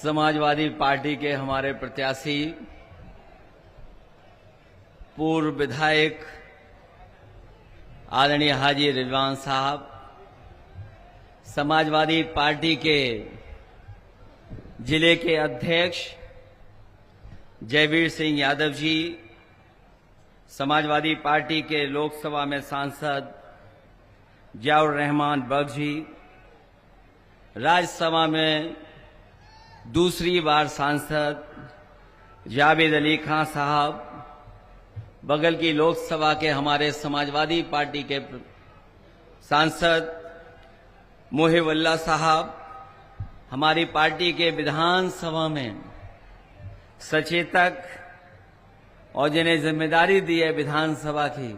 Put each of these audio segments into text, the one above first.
Samajwadi party के हमारे प्रत्याशी पूर्व विधायक आदरणीय हाजी रिजवान साहब, समाजवादी पार्टी के जिले के अध्यक्ष जयवीर सिंह यादव जी, समाजवादी पार्टी के लोकसभा में सांसद जियाउर रहमान बख्श जी, राज्यसभा में दूसरी बार सांसद जावेद अली खान साहब, बगल की लोकसभा के हमारे समाजवादी पार्टी के सांसद मोहिबुल्लाह साहब, हमारी पार्टी के विधानसभा में सचेतक और जिन्हें जिम्मेदारी दी है विधानसभा की,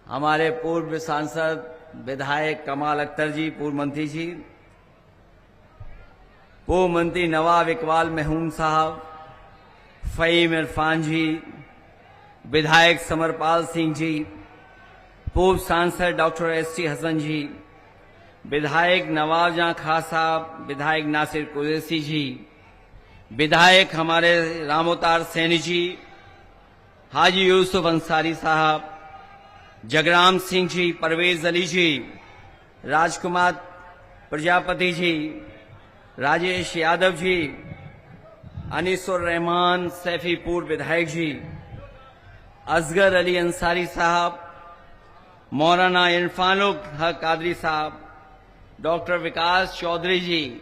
हमारे पूर्व सांसद विधायक कमाल अख्तर जी, पूर्व मंत्री जी, पूर्व मंत्री नवाब इकबाल महमूद साहब, फहीम इरफान जी, विधायक समरपाल सिंह जी, पूर्व सांसद डॉक्टर एस.टी. हसन जी, विधायक नवाब जहां खां साहब, विधायक नासिर कुरैशी जी, विधायक हमारे रामोतार सैनी जी, हाजी यूसुफ अंसारी साहब, जगराम सिंह जी, परवेज अली जी, राजकुमार प्रजापति जी, राजेश यादव जी, अनीसुर रहमान सैफी पूर्व विधायक जी, असगर अली अंसारी साहब, मौलाना इरफानुल हक कादरी साहब, डॉक्टर विकास चौधरी जी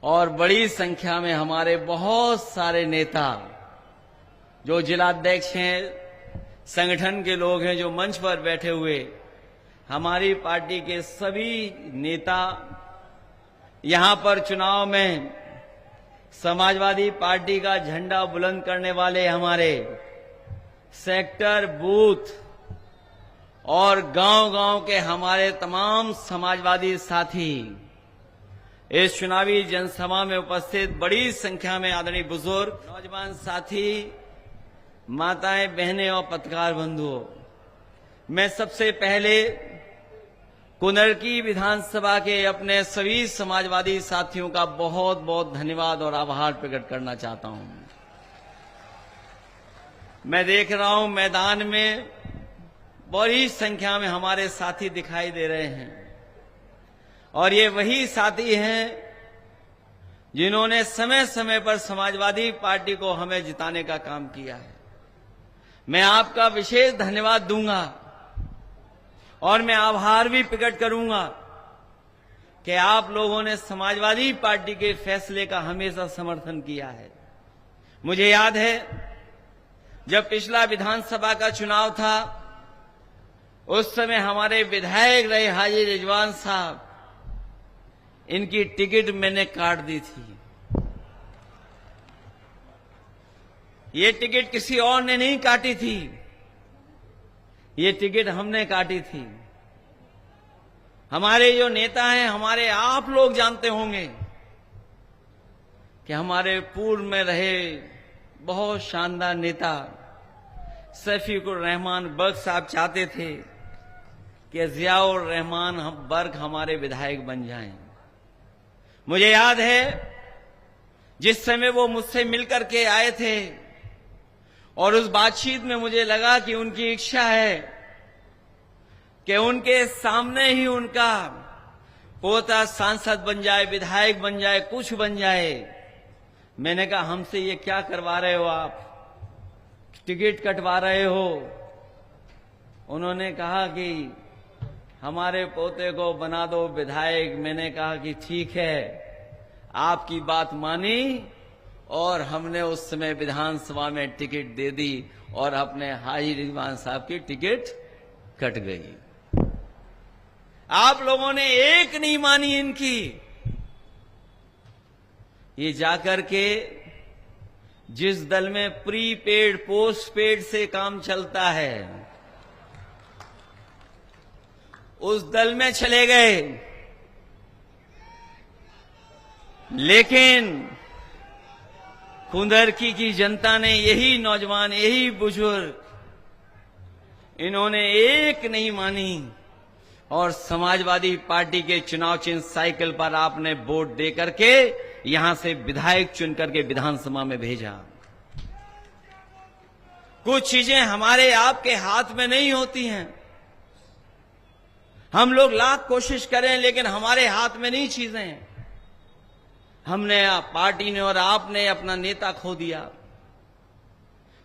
और बड़ी संख्या में हमारे बहुत सारे नेता जो जिलाध्यक्ष हैं, संगठन के लोग हैं जो मंच पर बैठे हुए, हमारी पार्टी के सभी नेता यहां पर चुनाव में समाजवादी पार्टी का झंडा बुलंद करने वाले हमारे सेक्टर, बूथ और गांव-गांव के हमारे तमाम समाजवादी साथी इस चुनावी जनसभा में उपस्थित बड़ी संख्या में आदरणीय बुजुर्ग, नौजवान साथी, माताएं, बहनें और पत्रकार बंधुओं, मैं सबसे पहले कुनरकी विधानसभा के अपने सभी समाजवादी साथियों का बहुत बहुत धन्यवाद और आभार प्रकट करना चाहता हूं। मैं देख रहा हूं मैदान में बड़ी संख्या में हमारे साथी दिखाई दे रहे हैं और ये वही साथी हैं जिन्होंने समय समय पर समाजवादी पार्टी को हमें जिताने का काम किया है। मैं आपका विशेष धन्यवाद दूंगा और मैं आभार भी प्रकट करूंगा कि आप लोगों ने समाजवादी पार्टी के फैसले का हमेशा समर्थन किया है। मुझे याद है जब पिछला विधानसभा का चुनाव था, उस समय हमारे विधायक रहे हाजी रिजवान साहब, इनकी टिकट मैंने काट दी थी। ये टिकट किसी और ने नहीं काटी थी, ये टिकट हमने काटी थी। हमारे जो नेता हैं, हमारे आप लोग जानते होंगे कि हमारे पूर्व में रहे बहुत शानदार नेता शफीकुर रहमान बख्श साहब चाहते थे कि जियाउर रहमान बर्ग हमारे विधायक बन जाएं। मुझे याद है जिस समय वो मुझसे मिलकर के आए थे और उस बातचीत में मुझे लगा कि उनकी इच्छा है कि उनके सामने ही उनका पोता सांसद बन जाए, विधायक बन जाए, कुछ बन जाए। मैंने कहा हमसे ये क्या करवा रहे हो आप, टिकट कटवा रहे हो। उन्होंने कहा कि हमारे पोते को बना दो विधायक। मैंने कहा कि ठीक है, आपकी बात मानी और हमने उस समय विधानसभा में टिकट दे दी और अपने हाजी रिजवान साहब की टिकट कट गई। आप लोगों ने एक नहीं मानी इनकी। ये जाकर के जिस दल में प्रीपेड पोस्टपेड से काम चलता है, उस दल में चले गए। लेकिन कुंदरकी की जनता ने, यही नौजवान, यही बुजुर्ग, इन्होंने एक नहीं मानी और समाजवादी पार्टी के चुनाव चिन्ह साइकिल पर आपने वोट दे करके यहां से विधायक चुन करके विधानसभा में भेजा। कुछ चीजें हमारे आपके हाथ में नहीं होती हैं। हम लोग लाख कोशिश करें लेकिन हमारे हाथ में नहीं चीजें। हमने, पार्टी ने और आपने अपना नेता खो दिया।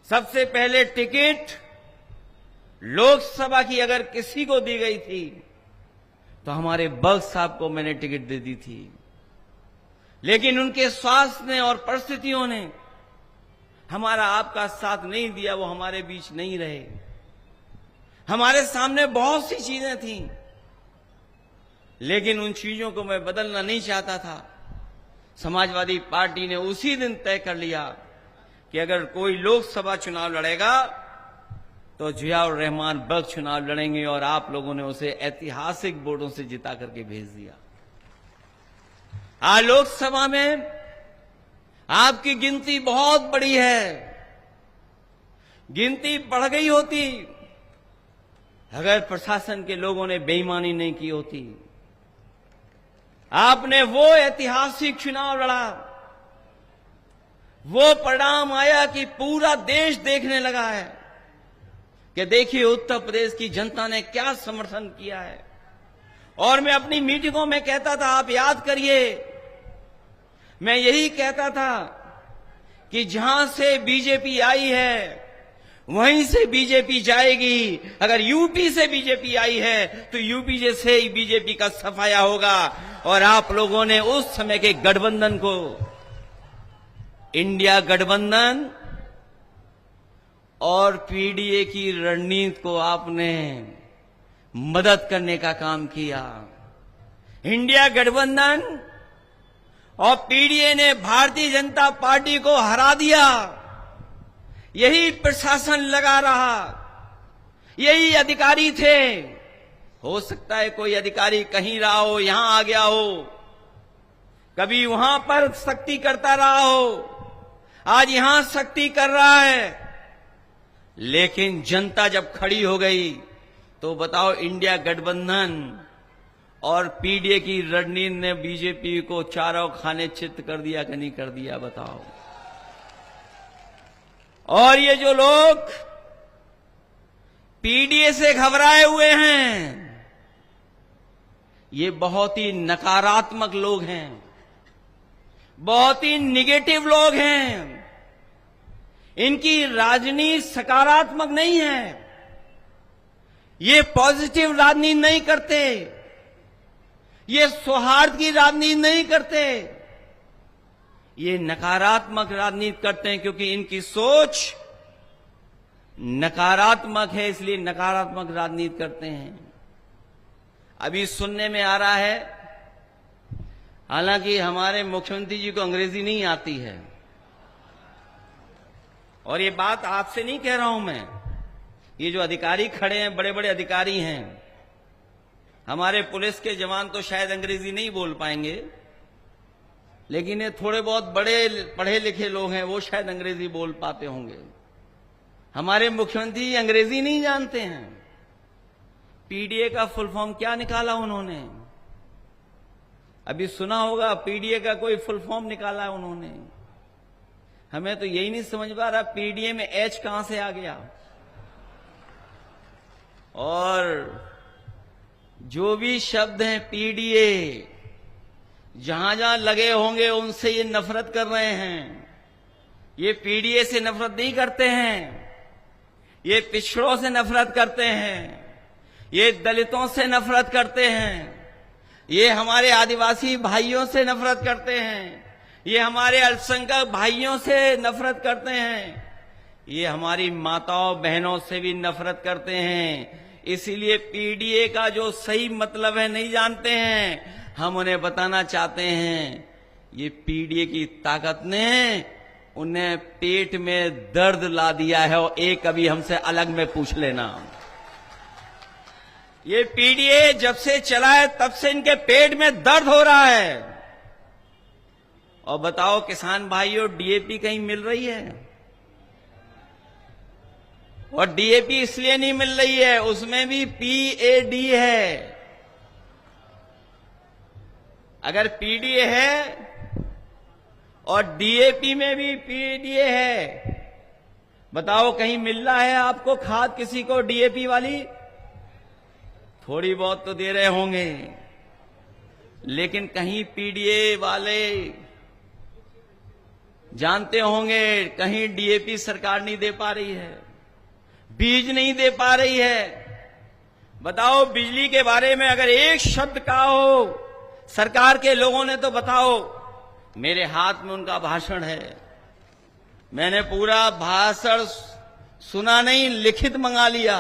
सबसे पहले टिकट लोकसभा की अगर किसी को दी गई थी तो हमारे बख्श साहब को मैंने टिकट दे दी थी, लेकिन उनके स्वास्थ्य ने और परिस्थितियों ने हमारा आपका साथ नहीं दिया। वो हमारे बीच नहीं रहे। हमारे सामने बहुत सी चीजें थीं, लेकिन उन चीजों को मैं बदलना नहीं चाहता था। समाजवादी पार्टी ने उसी दिन तय कर लिया कि अगर कोई लोकसभा चुनाव लड़ेगा तो जियाउर रहमान बख्श चुनाव लड़ेंगे, और आप लोगों ने उसे ऐतिहासिक वोटों से जिता करके भेज दिया। आज लोकसभा में आपकी गिनती बहुत बड़ी है। गिनती बढ़ गई होती अगर प्रशासन के लोगों ने बेईमानी नहीं की होती। आपने वो ऐतिहासिक चुनाव लड़ा, वो परिणाम आया कि पूरा देश देखने लगा है कि देखिए उत्तर प्रदेश की जनता ने क्या समर्थन किया है। और मैं अपनी मीटिंगों में कहता था, आप याद करिए, मैं यही कहता था कि जहां से बीजेपी आई है वहीं से बीजेपी जाएगी। अगर यूपी से बीजेपी आई है तो यूपी से ही बीजेपी का सफाया होगा। और आप लोगों ने उस समय के गठबंधन को, इंडिया गठबंधन और पीडीए की रणनीति को आपने मदद करने का काम किया। इंडिया गठबंधन और पीडीए ने भारतीय जनता पार्टी को हरा दिया। यही प्रशासन लगा रहा, यही अधिकारी थे। हो सकता है कोई अधिकारी कहीं रहा हो, यहां आ गया हो, कभी वहां पर सख्ती करता रहा हो, आज यहां सख्ती कर रहा है। लेकिन जनता जब खड़ी हो गई तो बताओ, इंडिया गठबंधन और पीडीए की रणनीति ने बीजेपी को चारों खाने चित्त कर दिया कि नहीं कर दिया, बताओ। और ये जो लोग पीडीए से घबराए हुए हैं, ये बहुत ही नकारात्मक लोग हैं, बहुत ही निगेटिव लोग हैं। इनकी राजनीति सकारात्मक नहीं है। ये पॉजिटिव राजनीति नहीं करते, ये सौहार्द की राजनीति नहीं करते, ये नकारात्मक राजनीति करते हैं, क्योंकि इनकी सोच नकारात्मक है, इसलिए नकारात्मक राजनीति करते हैं। अभी सुनने में आ रहा है, हालांकि हमारे मुख्यमंत्री जी को अंग्रेजी नहीं आती है, और ये बात आपसे नहीं कह रहा हूं मैं, ये जो अधिकारी खड़े हैं, बड़े बड़े अधिकारी हैं, हमारे पुलिस के जवान तो शायद अंग्रेजी नहीं बोल पाएंगे, लेकिन ये थोड़े बहुत बड़े पढ़े लिखे लोग हैं, वो शायद अंग्रेजी बोल पाते होंगे। हमारे मुख्यमंत्री अंग्रेजी नहीं जानते हैं। पीडीए का फुल फॉर्म क्या निकाला उन्होंने? अभी सुना होगा, पीडीए का कोई फुल फॉर्म निकाला उन्होंने। हमें तो यही नहीं समझ पा रहा, पीडीए में एच कहां से आ गया। और जो भी शब्द हैं पीडीए, जहां जहां लगे होंगे उनसे ये नफरत कर रहे हैं। ये पीडीए से नफरत नहीं करते हैं, ये पिछड़ों से नफरत करते हैं, ये दलितों से नफरत करते हैं, ये हमारे आदिवासी भाइयों से नफरत करते हैं, ये हमारे अल्पसंख्यक भाइयों से नफरत करते हैं, ये हमारी माताओं बहनों से भी नफरत करते हैं। इसीलिए पीडीए का जो सही मतलब है नहीं जानते हैं। हम उन्हें बताना चाहते हैं, ये पीडीए की ताकत ने उन्हें पेट में दर्द ला दिया है, और एक कभी हमसे अलग में पूछ लेना। ये पीडीए जब से चला है तब से इनके पेट में दर्द हो रहा है। और बताओ किसान भाइयों, डीएपी कहीं मिल रही है? और डीएपी इसलिए नहीं मिल रही है, उसमें भी पीएडी है। अगर पीडीए है और डीएपी में भी पीडीए है। बताओ कहीं मिल रहा है आपको खाद किसी को डीएपी वाली? थोड़ी बहुत तो दे रहे होंगे, लेकिन कहीं पीडीए वाले जानते होंगे कहीं डीएपी सरकार नहीं दे पा रही है, बीज नहीं दे पा रही है। बताओ बिजली के बारे में अगर एक शब्द कहा हो सरकार के लोगों ने तो बताओ। मेरे हाथ में उनका भाषण है, मैंने पूरा भाषण सुना नहीं, लिखित मंगा लिया।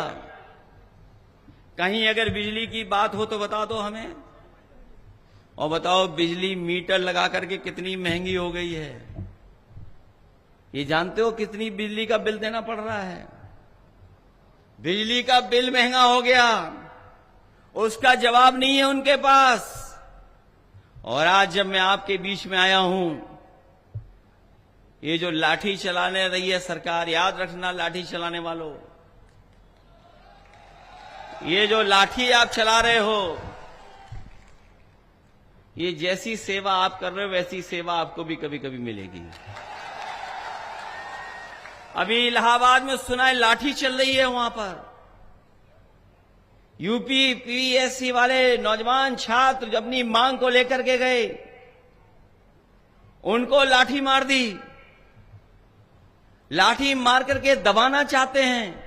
कहीं अगर बिजली की बात हो तो बता दो हमें। और बताओ बिजली मीटर लगा करके कितनी महंगी हो गई है। ये जानते हो कितनी बिजली का बिल देना पड़ रहा है? बिजली का बिल महंगा हो गया, उसका जवाब नहीं है उनके पास। और आज जब मैं आपके बीच में आया हूं, ये जो लाठी चलाने रही है सरकार, याद रखना लाठी चलाने वालों, ये जो लाठी आप चला रहे हो, ये जैसी सेवा आप कर रहे हो वैसी सेवा आपको भी कभी कभी मिलेगी। अभी इलाहाबाद में सुना है लाठी चल रही है वहां पर। यूपी पीएससी वाले नौजवान छात्र अपनी मांग को लेकर के गए, उनको लाठी मार दी। लाठी मार करके दबाना चाहते हैं,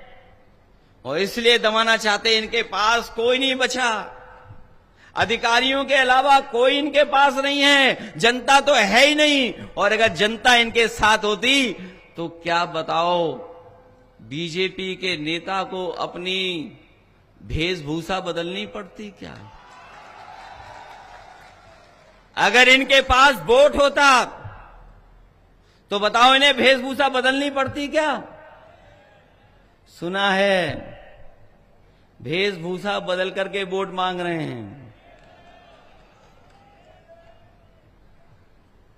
और इसलिए दबाना चाहते हैं इनके पास कोई नहीं बचा। अधिकारियों के अलावा कोई इनके पास नहीं है, जनता तो है ही नहीं। और अगर जनता इनके साथ होती तो क्या बताओ, बीजेपी के नेता को अपनी वेशभूषा बदलनी पड़ती क्या? अगर इनके पास वोट होता तो बताओ इन्हें वेशभूषा बदलनी पड़ती क्या? सुना है वेशभूषा बदल करके वोट मांग रहे हैं।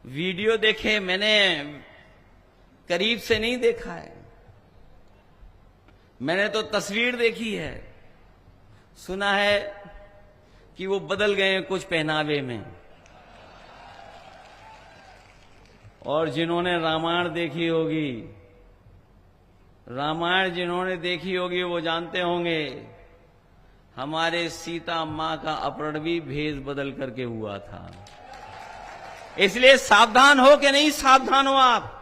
वीडियो देखे मैंने, करीब से नहीं देखा है, मैंने तो तस्वीर देखी है। सुना है कि वो बदल गए हैं कुछ पहनावे में। और जिन्होंने रामायण देखी होगी, रामायण जिन्होंने देखी होगी वो जानते होंगे हमारे सीता मां का अपहरण भी भेष बदल करके हुआ था। इसलिए सावधान हो कि नहीं सावधान हो आप?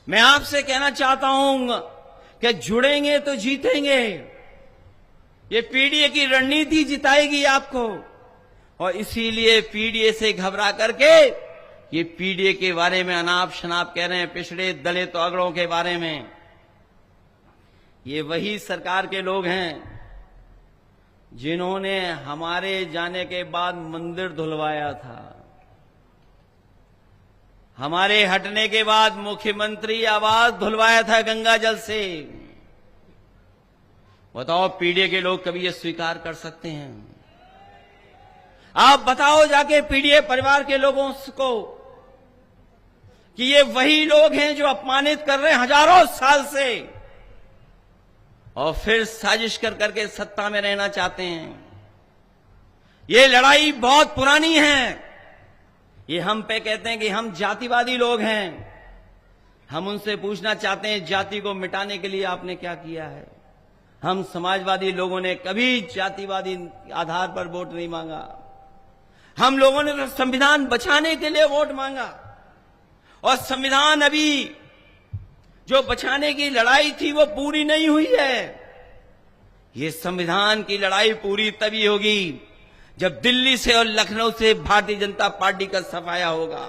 मैं आपसे कहना चाहता हूं कि जुड़ेंगे तो जीतेंगे। ये पीडीए की रणनीति जिताएगी आपको, और इसीलिए पीडीए से घबरा करके ये पीडीए के बारे में अनाप शनाप कह रहे हैं, पिछड़े दलित अगड़ों के बारे में। ये वही सरकार के लोग हैं जिन्होंने हमारे जाने के बाद मंदिर धुलवाया था। हमारे हटने के बाद मुख्यमंत्री आवास धुलवाया था गंगा जल से। बताओ पीडीए के लोग कभी ये स्वीकार कर सकते हैं? आप बताओ जाके पीडीए परिवार के लोगों को कि ये वही लोग हैं जो अपमानित कर रहे हैं हजारों साल से, और फिर साजिश कर करके सत्ता में रहना चाहते हैं। ये लड़ाई बहुत पुरानी है। ये हम पे कहते हैं कि हम जातिवादी लोग हैं। हम उनसे पूछना चाहते हैं जाति को मिटाने के लिए आपने क्या किया है? हम समाजवादी लोगों ने कभी जातिवादी आधार पर वोट नहीं मांगा। हम लोगों ने तो संविधान बचाने के लिए वोट मांगा, और संविधान अभी जो बचाने की लड़ाई थी वो पूरी नहीं हुई है। ये संविधान की लड़ाई पूरी तभी होगी जब दिल्ली से और लखनऊ से भारतीय जनता पार्टी का सफाया होगा।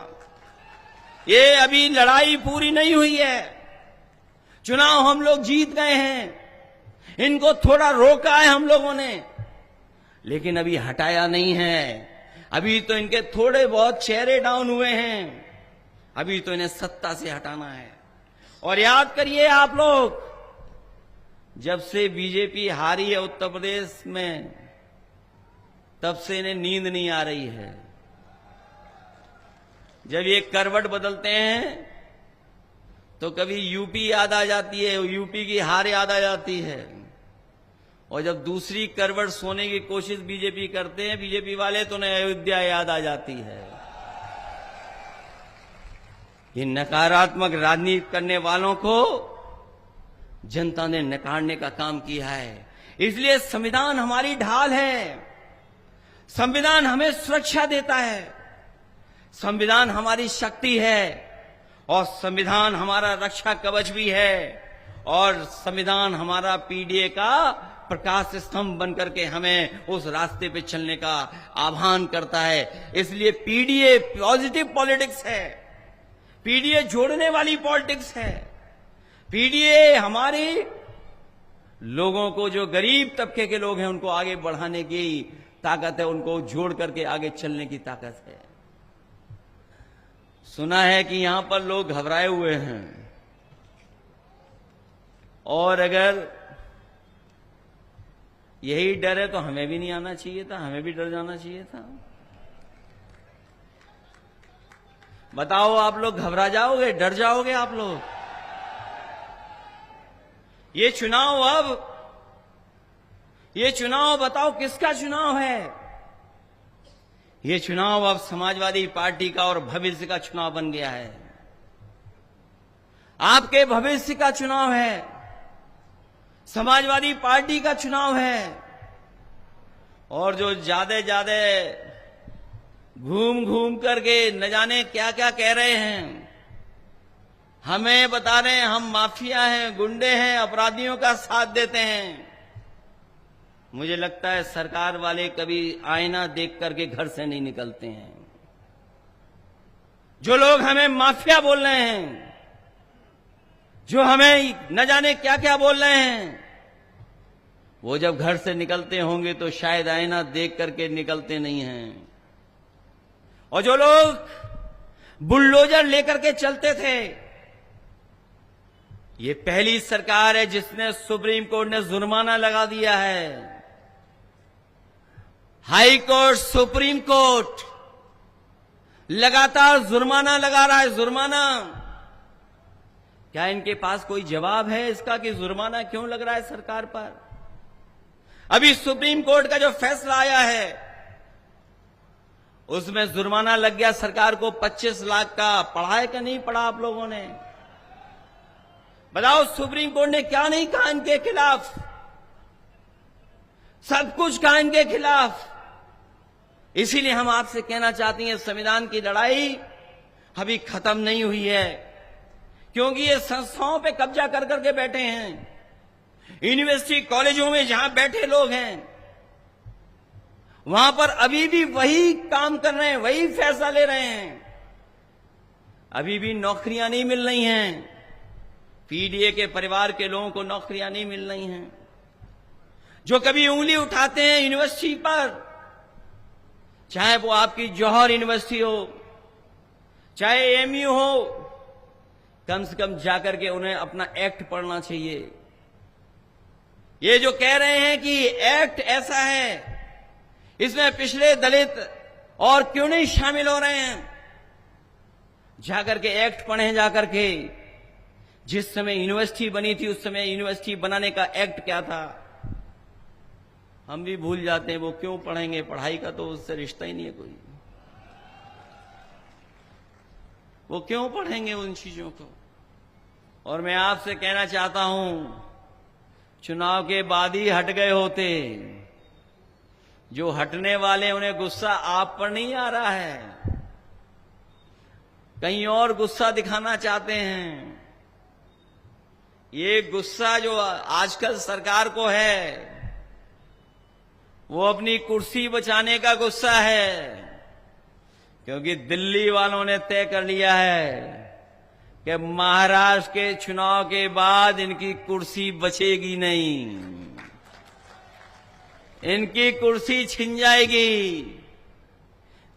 ये अभी लड़ाई पूरी नहीं हुई है। चुनाव हम लोग जीत गए हैं, इनको थोड़ा रोका है हम लोगों ने, लेकिन अभी हटाया नहीं है। अभी तो इनके थोड़े बहुत चेहरे डाउन हुए हैं, अभी तो इन्हें सत्ता से हटाना है। और याद करिए आप लोग, जब से बीजेपी हारी है उत्तर प्रदेश में, तब से इन्हें नींद नहीं आ रही है। जब ये करवट बदलते हैं तो कभी यूपी याद आ जाती है, यूपी की हार याद आ जाती है, और जब दूसरी करवट सोने की कोशिश बीजेपी करते हैं बीजेपी वाले, तो उन्हें अयोध्या याद आ जाती है। ये नकारात्मक राजनीति करने वालों को जनता ने नकारने का काम किया है। इसलिए संविधान हमारी ढाल है, संविधान हमें सुरक्षा देता है, संविधान हमारी शक्ति है और संविधान हमारा रक्षा कवच भी है और संविधान हमारा पीडीए का प्रकाश स्तंभ बनकर के हमें उस रास्ते पे चलने का आह्वान करता है। इसलिए पीडीए पॉजिटिव पॉलिटिक्स है, पीडीए जोड़ने वाली पॉलिटिक्स है। पीडीए हमारे लोगों को, जो गरीब तबके के लोग हैं, उनको आगे बढ़ाने की ताकत है, उनको जोड़ करके आगे चलने की ताकत है। सुना है कि यहां पर लोग घबराए हुए हैं और अगर यही डर है तो हमें भी नहीं आना चाहिए था, हमें भी डर जाना चाहिए था। बताओ, आप लोग घबरा जाओगे, डर जाओगे आप लोग? ये चुनाव बताओ किसका चुनाव है? ये चुनाव अब समाजवादी पार्टी का और भविष्य का चुनाव बन गया है। आपके भविष्य का चुनाव है, समाजवादी पार्टी का चुनाव है। और जो ज्यादा घूम घूम करके न जाने क्या क्या कह रहे हैं, हमें बता रहे हैं हम माफिया हैं, गुंडे हैं, अपराधियों का साथ देते हैं। मुझे लगता है सरकार वाले कभी आईना देख करके घर से नहीं निकलते हैं। जो लोग हमें माफिया बोल रहे हैं, जो हमें न जाने क्या क्या बोल रहे हैं, वो जब घर से निकलते होंगे तो शायद आईना देख करके निकलते नहीं हैं। और जो लोग बुलडोजर लेकर के चलते थे, ये पहली सरकार है जिसने सुप्रीम कोर्ट ने जुर्माना लगा दिया है। हाई कोर्ट, सुप्रीम कोर्ट लगातार जुर्माना लगा रहा है, जुर्माना। क्या इनके पास कोई जवाब है इसका कि जुर्माना क्यों लग रहा है सरकार पर? अभी सुप्रीम कोर्ट का जो फैसला आया है उसमें जुर्माना लग गया सरकार को 25 लाख का। पढ़ा है कि नहीं पढ़ा आप लोगों ने? बताओ, सुप्रीम कोर्ट ने क्या नहीं कहा इनके खिलाफ? सब कुछ कहा इनके खिलाफ। इसीलिए हम आपसे कहना चाहते हैं, संविधान की लड़ाई अभी खत्म नहीं हुई है, क्योंकि ये संस्थाओं पे कब्जा कर करके बैठे हैं। यूनिवर्सिटी कॉलेजों में जहां बैठे लोग हैं, वहां पर अभी भी वही काम कर रहे हैं, वही फैसला ले रहे हैं। अभी भी नौकरियां नहीं मिल रही हैं, पीडीए के परिवार के लोगों को नौकरियां नहीं मिल रही हैं। जो कभी उंगली उठाते हैं यूनिवर्सिटी पर, चाहे वो आपकी जौहर यूनिवर्सिटी हो, चाहे एएमयू हो, कम से कम जाकर के उन्हें अपना एक्ट पढ़ना चाहिए। ये जो कह रहे हैं कि एक्ट ऐसा है, इसमें पिछड़े दलित और क्यों नहीं शामिल हो रहे हैं, जाकर के एक्ट पढ़ें। जाकर के जिस समय यूनिवर्सिटी बनी थी उस समय यूनिवर्सिटी बनाने का एक्ट क्या था, हम भी भूल जाते हैं। वो क्यों पढ़ेंगे? पढ़ाई का तो उससे रिश्ता ही नहीं है कोई। वो क्यों पढ़ेंगे उन चीजों को? और मैं आपसे कहना चाहता हूं, चुनाव के बाद ही हट गए होते। जो हटने वाले, उन्हें गुस्सा आप पर नहीं आ रहा है, कहीं और गुस्सा दिखाना चाहते हैं। ये गुस्सा जो आजकल सरकार को है, वो अपनी कुर्सी बचाने का गुस्सा है, क्योंकि दिल्ली वालों ने तय कर लिया है कि महाराष्ट्र के चुनाव के बाद इनकी कुर्सी बचेगी नहीं, इनकी कुर्सी छिन जाएगी।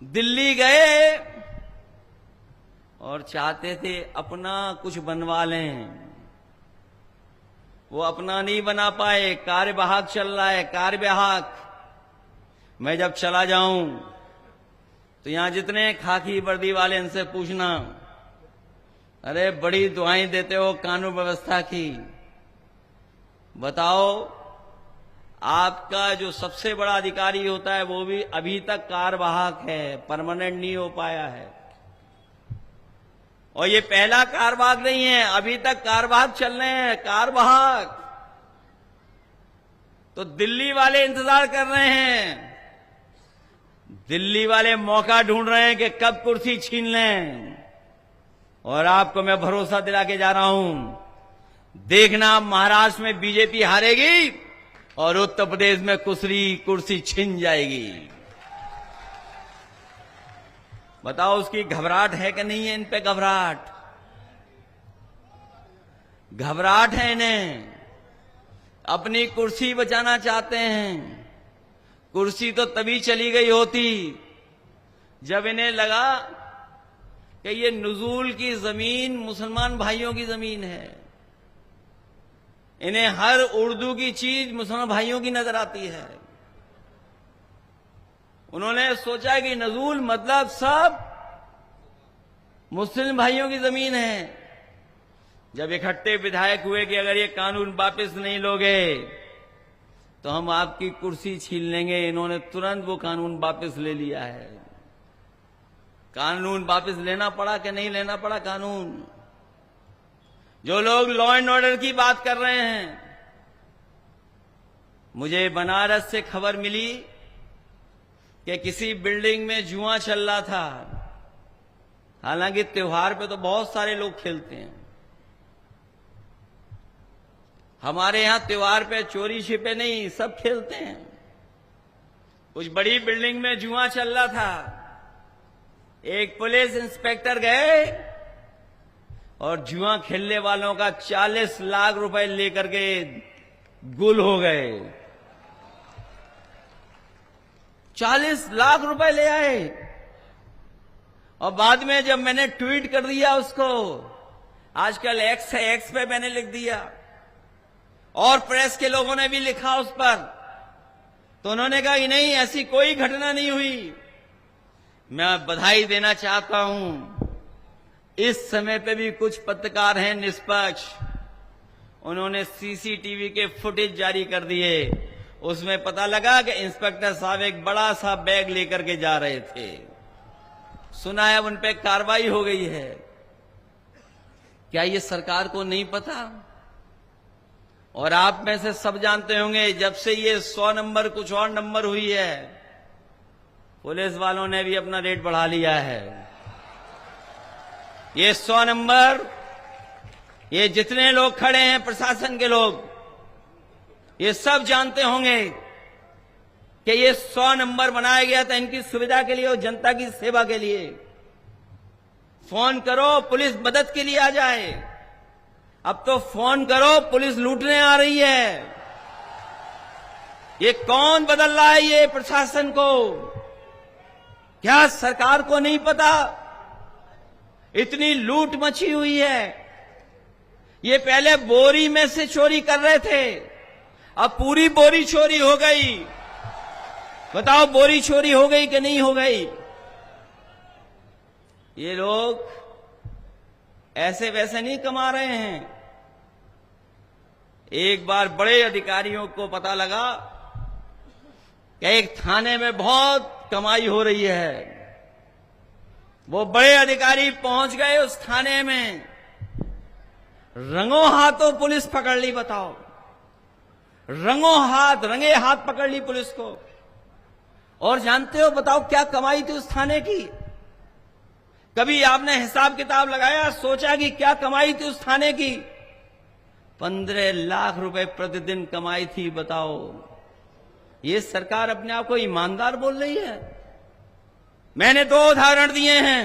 दिल्ली गए और चाहते थे अपना कुछ बनवा लें, वो अपना नहीं बना पाए। कार्यवाहक चल रहा है, कार्यवाहक। मैं जब चला जाऊं तो यहां जितने खाकी वर्दी वाले, इनसे पूछना, अरे बड़ी दुआएं देते हो कानून व्यवस्था की, बताओ आपका जो सबसे बड़ा अधिकारी होता है वो भी अभी तक कार्यवाहक है, परमानेंट नहीं हो पाया है। और ये पहला कारवाक नहीं है, अभी तक कारवाक चल रहे हैं, कारवाक। तो दिल्ली वाले इंतजार कर रहे हैं, दिल्ली वाले मौका ढूंढ रहे हैं कि कब कुर्सी छीन लें। और आपको मैं भरोसा दिला के जा रहा हूं, देखना महाराष्ट्र में बीजेपी हारेगी और उत्तर प्रदेश में कुर्सी छिन जाएगी। बताओ उसकी घबराहट है कि नहीं है? इन पे घबराहट है इन्हें, अपनी कुर्सी बचाना चाहते हैं। कुर्सी तो तभी चली गई होती जब इन्हें लगा कि ये नुजूल की जमीन मुसलमान भाइयों की जमीन है। इन्हें हर उर्दू की चीज मुसलमान भाइयों की नजर आती है। उन्होंने सोचा कि नजूल मतलब सब मुस्लिम भाइयों की जमीन है। जब इकट्ठे विधायक हुए कि अगर ये कानून वापस नहीं लोगे तो हम आपकी कुर्सी छीन लेंगे, इन्होंने तुरंत वो कानून वापस ले लिया है। कानून वापस लेना पड़ा कि नहीं लेना पड़ा कानून? जो लोग लॉ एंड ऑर्डर की बात कर रहे हैं, मुझे बनारस से खबर मिली कि किसी बिल्डिंग में जुआ चल रहा था। हालांकि त्योहार पे तो बहुत सारे लोग खेलते हैं, हमारे यहां त्योहार पे चोरी छिपे नहीं, सब खेलते हैं। कुछ बड़ी बिल्डिंग में जुआ चल रहा था। एक पुलिस इंस्पेक्टर गए और जुआ खेलने वालों का 40 लाख रुपए लेकर के गुल हो गए। 40 लाख रुपए ले आए। और बाद में जब मैंने ट्वीट कर दिया उसको, आजकल एक्स है, एक्स पे मैंने लिख दिया और प्रेस के लोगों ने भी लिखा उस पर, तो उन्होंने कहा कि नहीं ऐसी कोई घटना नहीं हुई। मैं बधाई देना चाहता हूं, इस समय पे भी कुछ पत्रकार हैं निष्पक्ष, उन्होंने सीसीटीवी के फुटेज जारी कर दिए। उसमें पता लगा कि इंस्पेक्टर साहब एक बड़ा सा बैग लेकर के जा रहे थे। सुना है उन पे कार्रवाई हो गई है। क्या ये सरकार को नहीं पता? और आप में से सब जानते होंगे, जब से ये 100 नंबर कुछ और नंबर हुई है, पुलिस वालों ने भी अपना रेट बढ़ा लिया है। ये 100 नंबर, ये जितने लोग खड़े हैं प्रशासन के लोग, ये सब जानते होंगे कि ये 100 नंबर बनाया गया था इनकी सुविधा के लिए और जनता की सेवा के लिए। फोन करो पुलिस मदद के लिए आ जाए। अब तो फोन करो पुलिस लूटने आ रही है। ये कौन बदल रहा है ये प्रशासन को? क्या सरकार को नहीं पता? इतनी लूट मची हुई है। ये पहले बोरी में से चोरी कर रहे थे, अब पूरी बोरी चोरी हो गई। बताओ बोरी चोरी हो गई कि नहीं हो गई? ये लोग ऐसे वैसे नहीं कमा रहे हैं। एक बार बड़े अधिकारियों को पता लगा कि एक थाने में बहुत कमाई हो रही है। वो बड़े अधिकारी पहुंच गए उस थाने में, रंगों हाथों पुलिस पकड़ ली। बताओ, रंगे हाथ पकड़ ली पुलिस को। और जानते हो, बताओ क्या कमाई थी उस थाने की? कभी आपने हिसाब किताब लगाया, सोचा कि क्या कमाई थी उस थाने की? 15 लाख रुपए प्रतिदिन कमाई थी। बताओ, ये सरकार अपने आप को ईमानदार बोल रही है? मैंने 2 उदाहरण दिए हैं।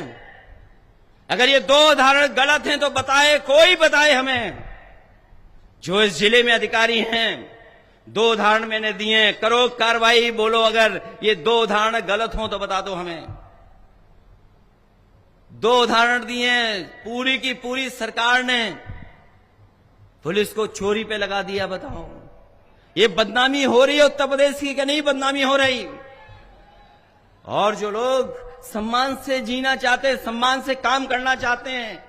अगर ये 2 उदाहरण गलत हैं तो बताए, कोई बताए हमें। जो इस जिले में अधिकारी हैं, 2 उदाहरण मैंने दिए, करो कार्रवाई। बोलो अगर ये 2 उदाहरण गलत हों तो बता दो हमें। 2 उदाहरण दिए, पूरी की पूरी सरकार ने पुलिस को चोरी पे लगा दिया। बताओ, ये बदनामी हो रही है उत्तर प्रदेश की कि नहीं बदनामी हो रही? और जो लोग सम्मान से जीना चाहते हैं, सम्मान से काम करना चाहते हैं,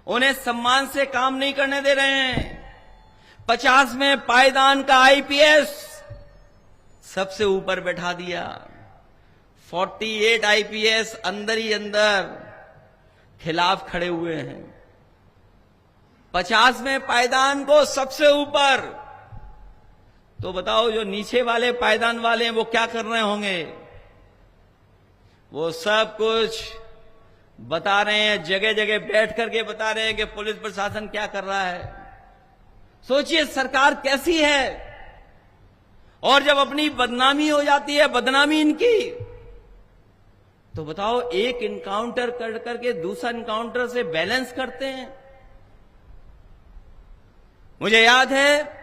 उन्हें सम्मान से काम नहीं करने दे रहे हैं। 50 में पायदान का आईपीएस सबसे ऊपर बैठा दिया। 48 आईपीएस अंदर ही अंदर खिलाफ खड़े हुए हैं। 50वें पायदान को सबसे ऊपर, तो बताओ जो नीचे वाले पायदान वाले हैं वो क्या कर रहे होंगे? वो सब कुछ बता रहे हैं, जगह जगह बैठ करके बता रहे हैं कि पुलिस प्रशासन क्या कर रहा है। सोचिए सरकार कैसी है, और जब अपनी बदनामी हो जाती है, बदनामी इनकी, तो बताओ एक इनकाउंटर कर करके दूसरा इनकाउंटर से बैलेंस करते हैं। मुझे याद है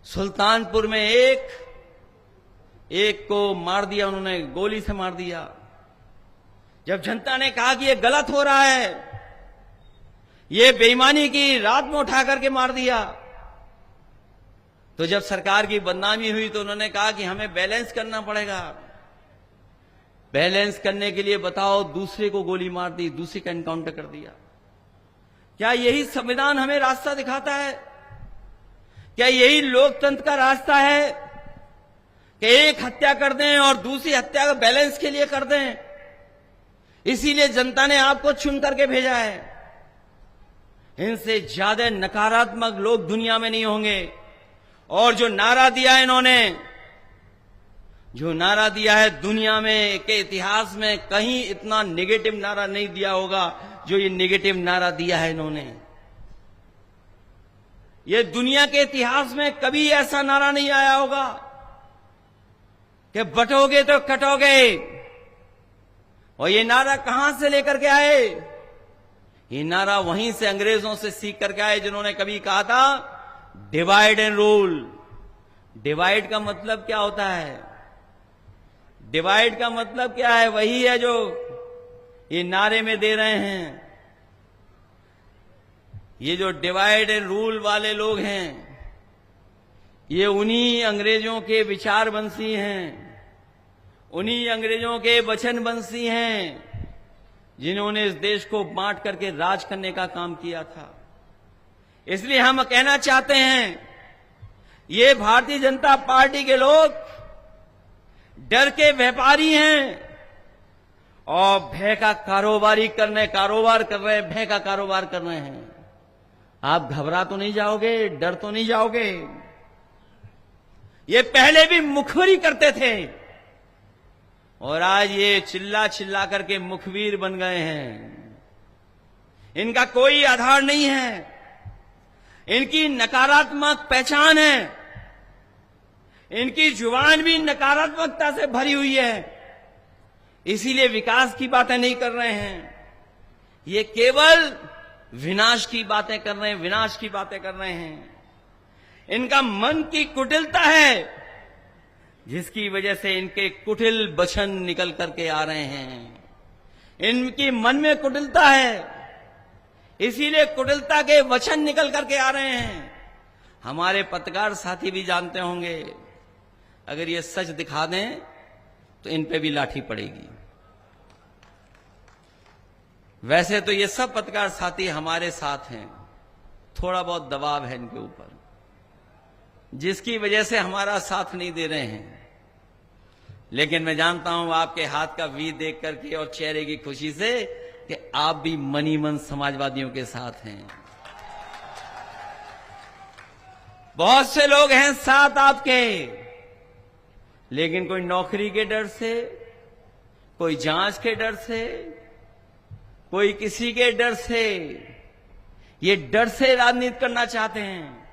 सुल्तानपुर में एक को मार दिया उन्होंने, गोली से मार दिया। जब जनता ने कहा कि ये गलत हो रहा है, ये बेईमानी की, रात में उठा करके मार दिया, तो जब सरकार की बदनामी हुई तो उन्होंने कहा कि हमें बैलेंस करना पड़ेगा। बैलेंस करने के लिए बताओ दूसरे को गोली मार दी, दूसरे का एनकाउंटर कर दिया। क्या यही संविधान हमें रास्ता दिखाता है? क्या यही लोकतंत्र का रास्ता है कि एक हत्या कर दें और दूसरी हत्या का बैलेंस के लिए कर दें? इसीलिए जनता ने आपको चुन करके भेजा है। इनसे ज्यादा नकारात्मक लोग दुनिया में नहीं होंगे। और जो नारा दिया है इन्होंने, जो नारा दिया है, दुनिया में के इतिहास में कहीं इतना नेगेटिव नारा नहीं दिया होगा जो ये नेगेटिव नारा दिया है इन्होंने। ये दुनिया के इतिहास में कभी ऐसा नारा नहीं आया होगा कि बटोगे तो कटोगे। और ये नारा कहां से लेकर के आए? ये नारा वहीं से अंग्रेजों से सीख करके आए, जिन्होंने कभी कहा था डिवाइड एंड रूल। डिवाइड का मतलब क्या होता है? डिवाइड का मतलब क्या है? वही है जो ये नारे में दे रहे हैं। ये जो डिवाइड एंड रूल वाले लोग हैं, ये उन्हीं अंग्रेजों के विचार बंसी हैं, उन्हीं अंग्रेजों के वचन बंसी हैं जिन्होंने इस देश को बांट करके राज करने का काम किया था। इसलिए हम कहना चाहते हैं, ये भारतीय जनता पार्टी के लोग डर के व्यापारी हैं और भय का कारोबार कर रहे हैं, भय का कारोबार कर रहे हैं। आप घबरा तो नहीं जाओगे, डर तो नहीं जाओगे? ये पहले भी मुखबिरी करते थे और आज ये चिल्ला चिल्ला करके मुखबिर बन गए हैं। इनका कोई आधार नहीं है, इनकी नकारात्मक पहचान है, इनकी जुबान भी नकारात्मकता से भरी हुई है। इसीलिए विकास की बातें नहीं कर रहे हैं, ये केवल विनाश की बातें कर रहे हैं, विनाश की बातें कर रहे हैं। इनका मन की कुटिलता है, जिसकी वजह से इनके कुटिल वचन निकल करके आ रहे हैं। इनकी मन में कुटिलता है, इसीलिए कुटिलता के वचन निकल करके आ रहे हैं। हमारे पत्रकार साथी भी जानते होंगे, अगर ये सच दिखा दें तो इन पे भी लाठी पड़ेगी। वैसे तो ये सब पत्रकार साथी हमारे साथ हैं, थोड़ा बहुत दबाव है इनके ऊपर, जिसकी वजह से हमारा साथ नहीं दे रहे हैं। लेकिन मैं जानता हूं आपके हाथ का वी देख करके और चेहरे की खुशी से कि आप भी मनी मन समाजवादियों के साथ हैं। बहुत से लोग हैं साथ आपके, लेकिन कोई नौकरी के डर से, कोई जांच के डर से, कोई किसी के डर से, ये डर से राजनीति करना चाहते हैं।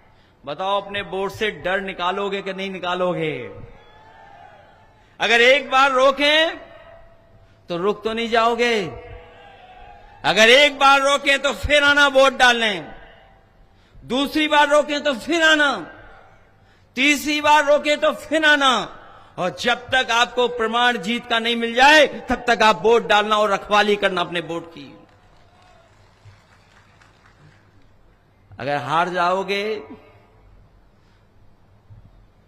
बताओ अपने बोर्ड से डर निकालोगे कि नहीं निकालोगे? अगर एक बार रोकें तो रुक तो नहीं जाओगे। अगर एक बार रोकें तो फिर आना वोट डालने, दूसरी बार रोकें तो फिर आना, तीसरी बार रोकें तो फिर आना, और जब तक आपको प्रमाण जीत का नहीं मिल जाए तब तक आप वोट डालना और रखवाली करना अपने वोट की। अगर हार जाओगे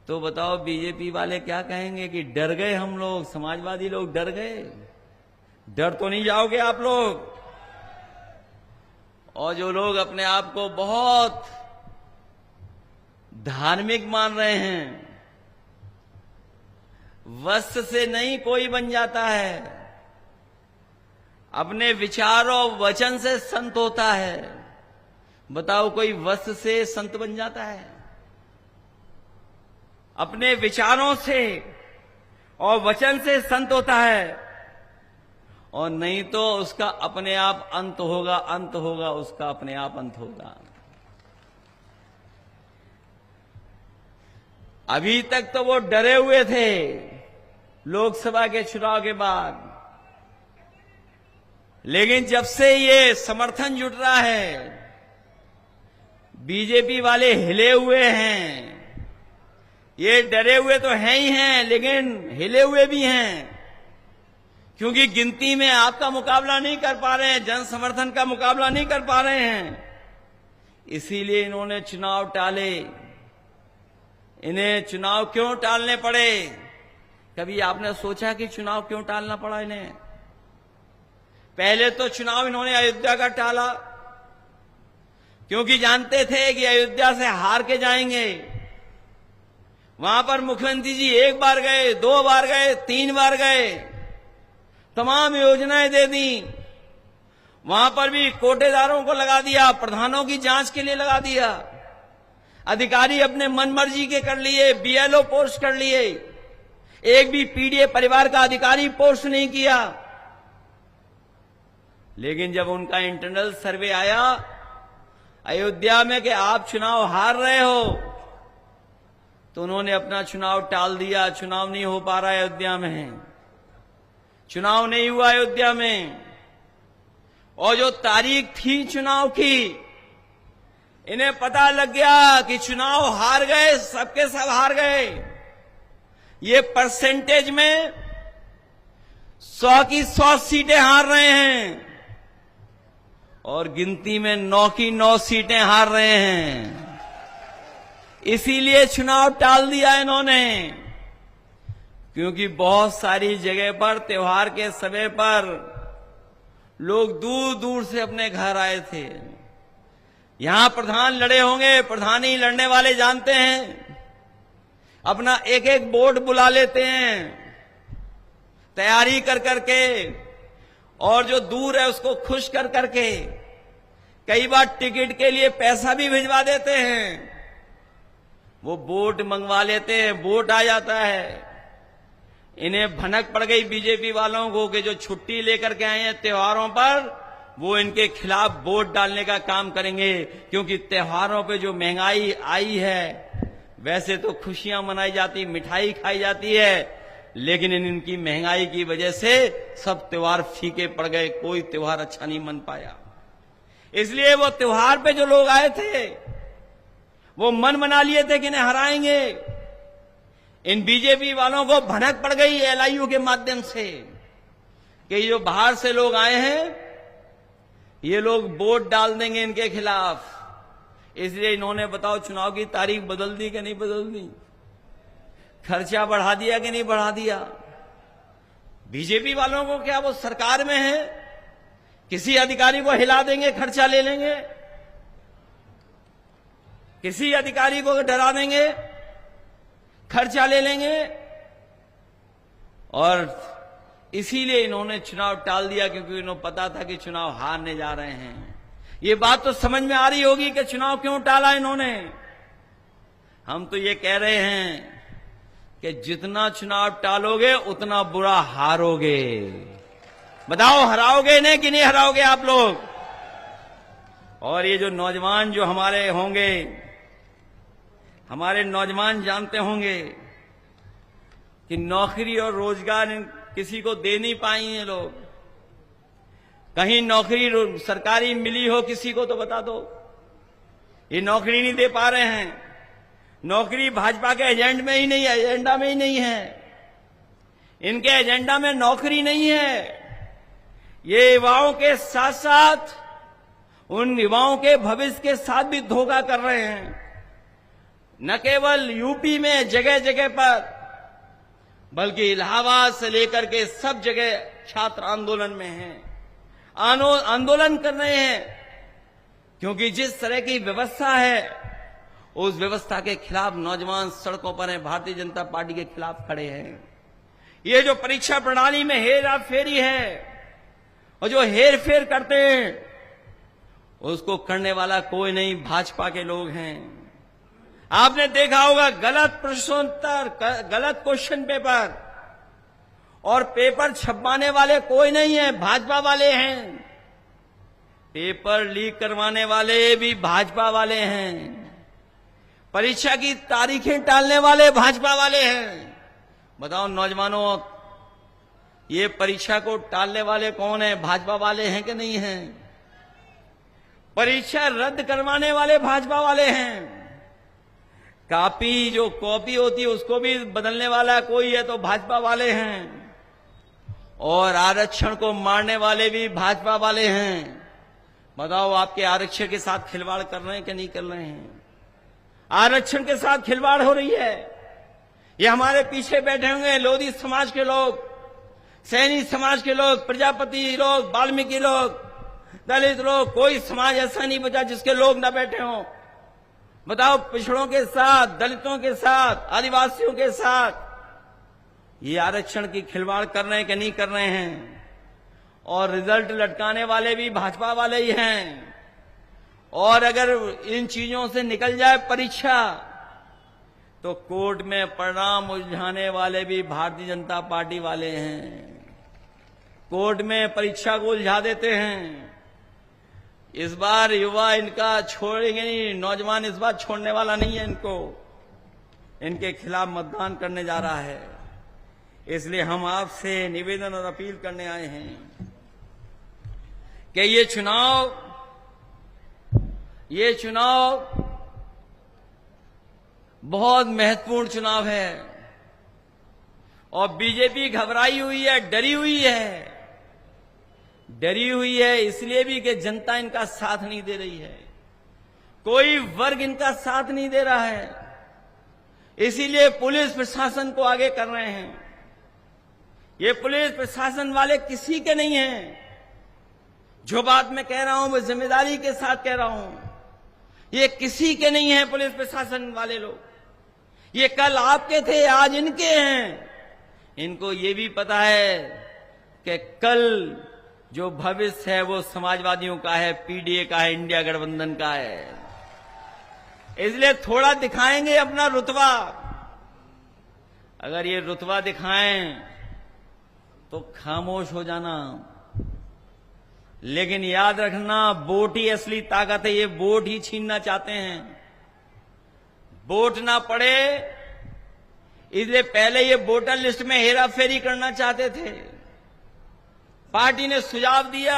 तो बताओ बीजेपी वाले क्या कहेंगे कि डर गए हम लोग, समाजवादी लोग डर गए। डर तो नहीं जाओगे आप लोग। और जो लोग अपने आप को बहुत धार्मिक मान रहे हैं, वस्त्र से नहीं कोई बन जाता है, अपने विचार और वचन से संत होता है। बताओ कोई वस्त्र से संत बन जाता है? अपने विचारों से और वचन से संत होता है, और नहीं तो उसका अपने आप अंत होगा, अंत होगा, उसका अपने आप अंत होगा। अभी तक तो वो डरे हुए थे लोकसभा के चुनाव के बाद, लेकिन जब से ये समर्थन जुट रहा है, बीजेपी वाले हिले हुए हैं। ये डरे हुए तो हैं ही हैं, लेकिन हिले हुए भी हैं, क्योंकि गिनती में आपका मुकाबला नहीं कर पा रहे हैं, जन समर्थन का मुकाबला नहीं कर पा रहे हैं। इसीलिए इन्होंने चुनाव टाले। इन्हें चुनाव क्यों टालने पड़े? कभी आपने सोचा कि चुनाव क्यों टालना पड़ा इन्हें? पहले तो चुनाव इन्होंने अयोध्या का टाला, क्योंकि जानते थे कि अयोध्या से हार के जाएंगे। वहां पर मुख्यमंत्री जी 1 बार गए, 2 बार गए, 3 बार गए, तमाम योजनाएं दे दी। वहां पर भी कोटेदारों को लगा दिया, प्रधानों की जांच के लिए लगा दिया, अधिकारी अपने मनमर्जी के कर लिए, बीएलओ पोस्ट कर लिए, एक भी पीडीए परिवार का अधिकारी पोस्ट नहीं किया। लेकिन जब उनका इंटरनल सर्वे आया अयोध्या में कि आप चुनाव हार रहे हो, तो उन्होंने अपना चुनाव टाल दिया। चुनाव नहीं हो पा रहा है अयोध्या में, चुनाव नहीं हुआ अयोध्या में। और जो तारीख थी चुनाव की, इन्हें पता लग गया कि चुनाव हार गए, सबके सब हार गए। ये परसेंटेज में 100 की 100 सीटें हार रहे हैं, और गिनती में 9 की 9 सीटें हार रहे हैं। इसीलिए चुनाव टाल दिया इन्होंने, क्योंकि बहुत सारी जगह पर त्योहार के समय पर लोग दूर दूर से अपने घर आए थे। यहां प्रधान लड़े होंगे, प्रधानी लड़ने वाले जानते हैं, अपना एक एक वोट बुला लेते हैं तैयारी कर करके, और जो दूर है उसको खुश कर करके कई बार टिकट के लिए पैसा भी भिजवा देते हैं। वो वोट मंगवा लेते हैं, वोट आ जाता है। इन्हें भनक पड़ गई बीजेपी वालों को कि जो छुट्टी लेकर के आए हैं त्योहारों पर, वो इनके खिलाफ वोट डालने का काम करेंगे, क्योंकि त्योहारों पे जो महंगाई आई है, वैसे तो खुशियां मनाई जाती, मिठाई खाई जाती है, लेकिन इनकी महंगाई की वजह से सब त्योहार फीके पड़ गए, कोई त्योहार अच्छा नहीं मन पाया। इसलिए वो त्योहार पे जो लोग आए थे, वो मन बना लिए थे कि इन्हें हराएंगे। इन बीजेपी वालों को भनक पड़ गई एलआईयू के माध्यम से कि जो बाहर से लोग आए हैं, ये लोग वोट डाल देंगे इनके खिलाफ। इसलिए इन्होंने, बताओ, चुनाव की तारीख बदल दी कि नहीं बदल दी? खर्चा बढ़ा दिया कि नहीं बढ़ा दिया? बीजेपी वालों को क्या वो सरकार में है, किसी अधिकारी को हिला देंगे, खर्चा ले लेंगे, किसी अधिकारी को डरा देंगे, खर्चा ले लेंगे। और इसीलिए इन्होंने चुनाव टाल दिया, क्योंकि इन्होंने पता था कि चुनाव हारने जा रहे हैं। ये बात तो समझ में आ रही होगी कि चुनाव क्यों टाला इन्होंने। हम तो ये कह रहे हैं कि जितना चुनाव टालोगे उतना बुरा हारोगे। बताओ, हराओगे इन्हें कि नहीं हराओगे आप लोग? और ये जो नौजवान जो हमारे होंगे, हमारे नौजवान जानते होंगे कि नौकरी और रोजगार किसी को दे नहीं पाई हैं लोग। कहीं नौकरी सरकारी मिली हो किसी को तो बता दो। ये नौकरी नहीं दे पा रहे हैं। नौकरी भाजपा के एजेंडा में ही नहीं है। इनके एजेंडा में नौकरी नहीं है। ये युवाओं के साथ साथ उन युवाओं के भविष्य के साथ भी धोखा कर रहे हैं। न केवल यूपी में जगह जगह पर, बल्कि इलाहाबाद से लेकर के सब जगह छात्र आंदोलन में हैं, आंदोलन कर रहे हैं, क्योंकि जिस तरह की व्यवस्था है उस व्यवस्था के खिलाफ नौजवान सड़कों पर हैं, भारतीय जनता पार्टी के खिलाफ खड़े हैं। ये जो परीक्षा प्रणाली में हेरा फेरी है और जो हेर फेर करते हैं उसको करने वाला कोई नहीं, भाजपा के लोग हैं। आपने देखा होगा गलत प्रश्नोत्तर, गलत क्वेश्चन पेपर और पेपर छपवाने वाले कोई नहीं है, भाजपा वाले हैं। पेपर लीक करवाने वाले भी भाजपा वाले हैं। परीक्षा की तारीखें टालने वाले भाजपा वाले हैं। बताओ नौजवानों, ये परीक्षा को टालने वाले कौन है? भाजपा वाले हैं कि नहीं हैं? परीक्षा रद्द करवाने वाले भाजपा वाले हैं। कॉपी जो कॉपी होती है उसको भी बदलने वाला कोई है तो भाजपा वाले हैं। और आरक्षण को मारने वाले भी भाजपा वाले हैं। बताओ आपके आरक्षण के साथ खिलवाड़ कर रहे हैं कि नहीं कर रहे हैं? आरक्षण के साथ खिलवाड़ हो रही है। ये हमारे पीछे बैठे होंगे लोधी समाज के लोग, सैनी समाज के लोग, प्रजापति लोग, वाल्मीकि लोग, दलित लोग, कोई समाज ऐसा नहीं बचा जिसके लोग ना बैठे हों। बताओ पिछड़ों के साथ, दलितों के साथ, आदिवासियों के साथ ये आरक्षण की खिलवाड़ कर रहे हैं कि नहीं कर रहे हैं? और रिजल्ट लटकाने वाले भी भाजपा वाले ही हैं। और अगर इन चीजों से निकल जाए परीक्षा तो कोर्ट में परिणाम उलझाने वाले भी भारतीय जनता पार्टी वाले हैं। कोर्ट में परीक्षा को उलझा देते हैं। इस बार युवा इनका छोड़ेंगे नहीं, नौजवान इस बार छोड़ने वाला नहीं है इनको। इनके खिलाफ मतदान करने जा रहा है। इसलिए हम आपसे निवेदन और अपील करने आए हैं कि ये चुनाव बहुत महत्वपूर्ण चुनाव है। और बीजेपी घबराई हुई है, डरी हुई है। डरी हुई है इसलिए भी कि जनता इनका साथ नहीं दे रही है, कोई वर्ग इनका साथ नहीं दे रहा है। इसीलिए पुलिस प्रशासन को आगे कर रहे हैं। ये पुलिस प्रशासन वाले किसी के नहीं हैं। जो बात मैं कह रहा हूं वो जिम्मेदारी के साथ कह रहा हूं। ये किसी के नहीं है पुलिस प्रशासन वाले लोग। ये कल आपके थे, आज इनके हैं। इनको ये भी पता है कि कल जो भविष्य है वो समाजवादियों का है, पीडीए का है, इंडिया गठबंधन का है। इसलिए थोड़ा दिखाएंगे अपना रुतबा। अगर ये रुतबा दिखाएं तो खामोश हो जाना। लेकिन याद रखना, वोट ही असली ताकत है। ये वोट ही छीनना चाहते हैं। वोट ना पड़े इसलिए पहले ये वोटर लिस्ट में हेराफेरी करना चाहते थे। पार्टी ने सुझाव दिया,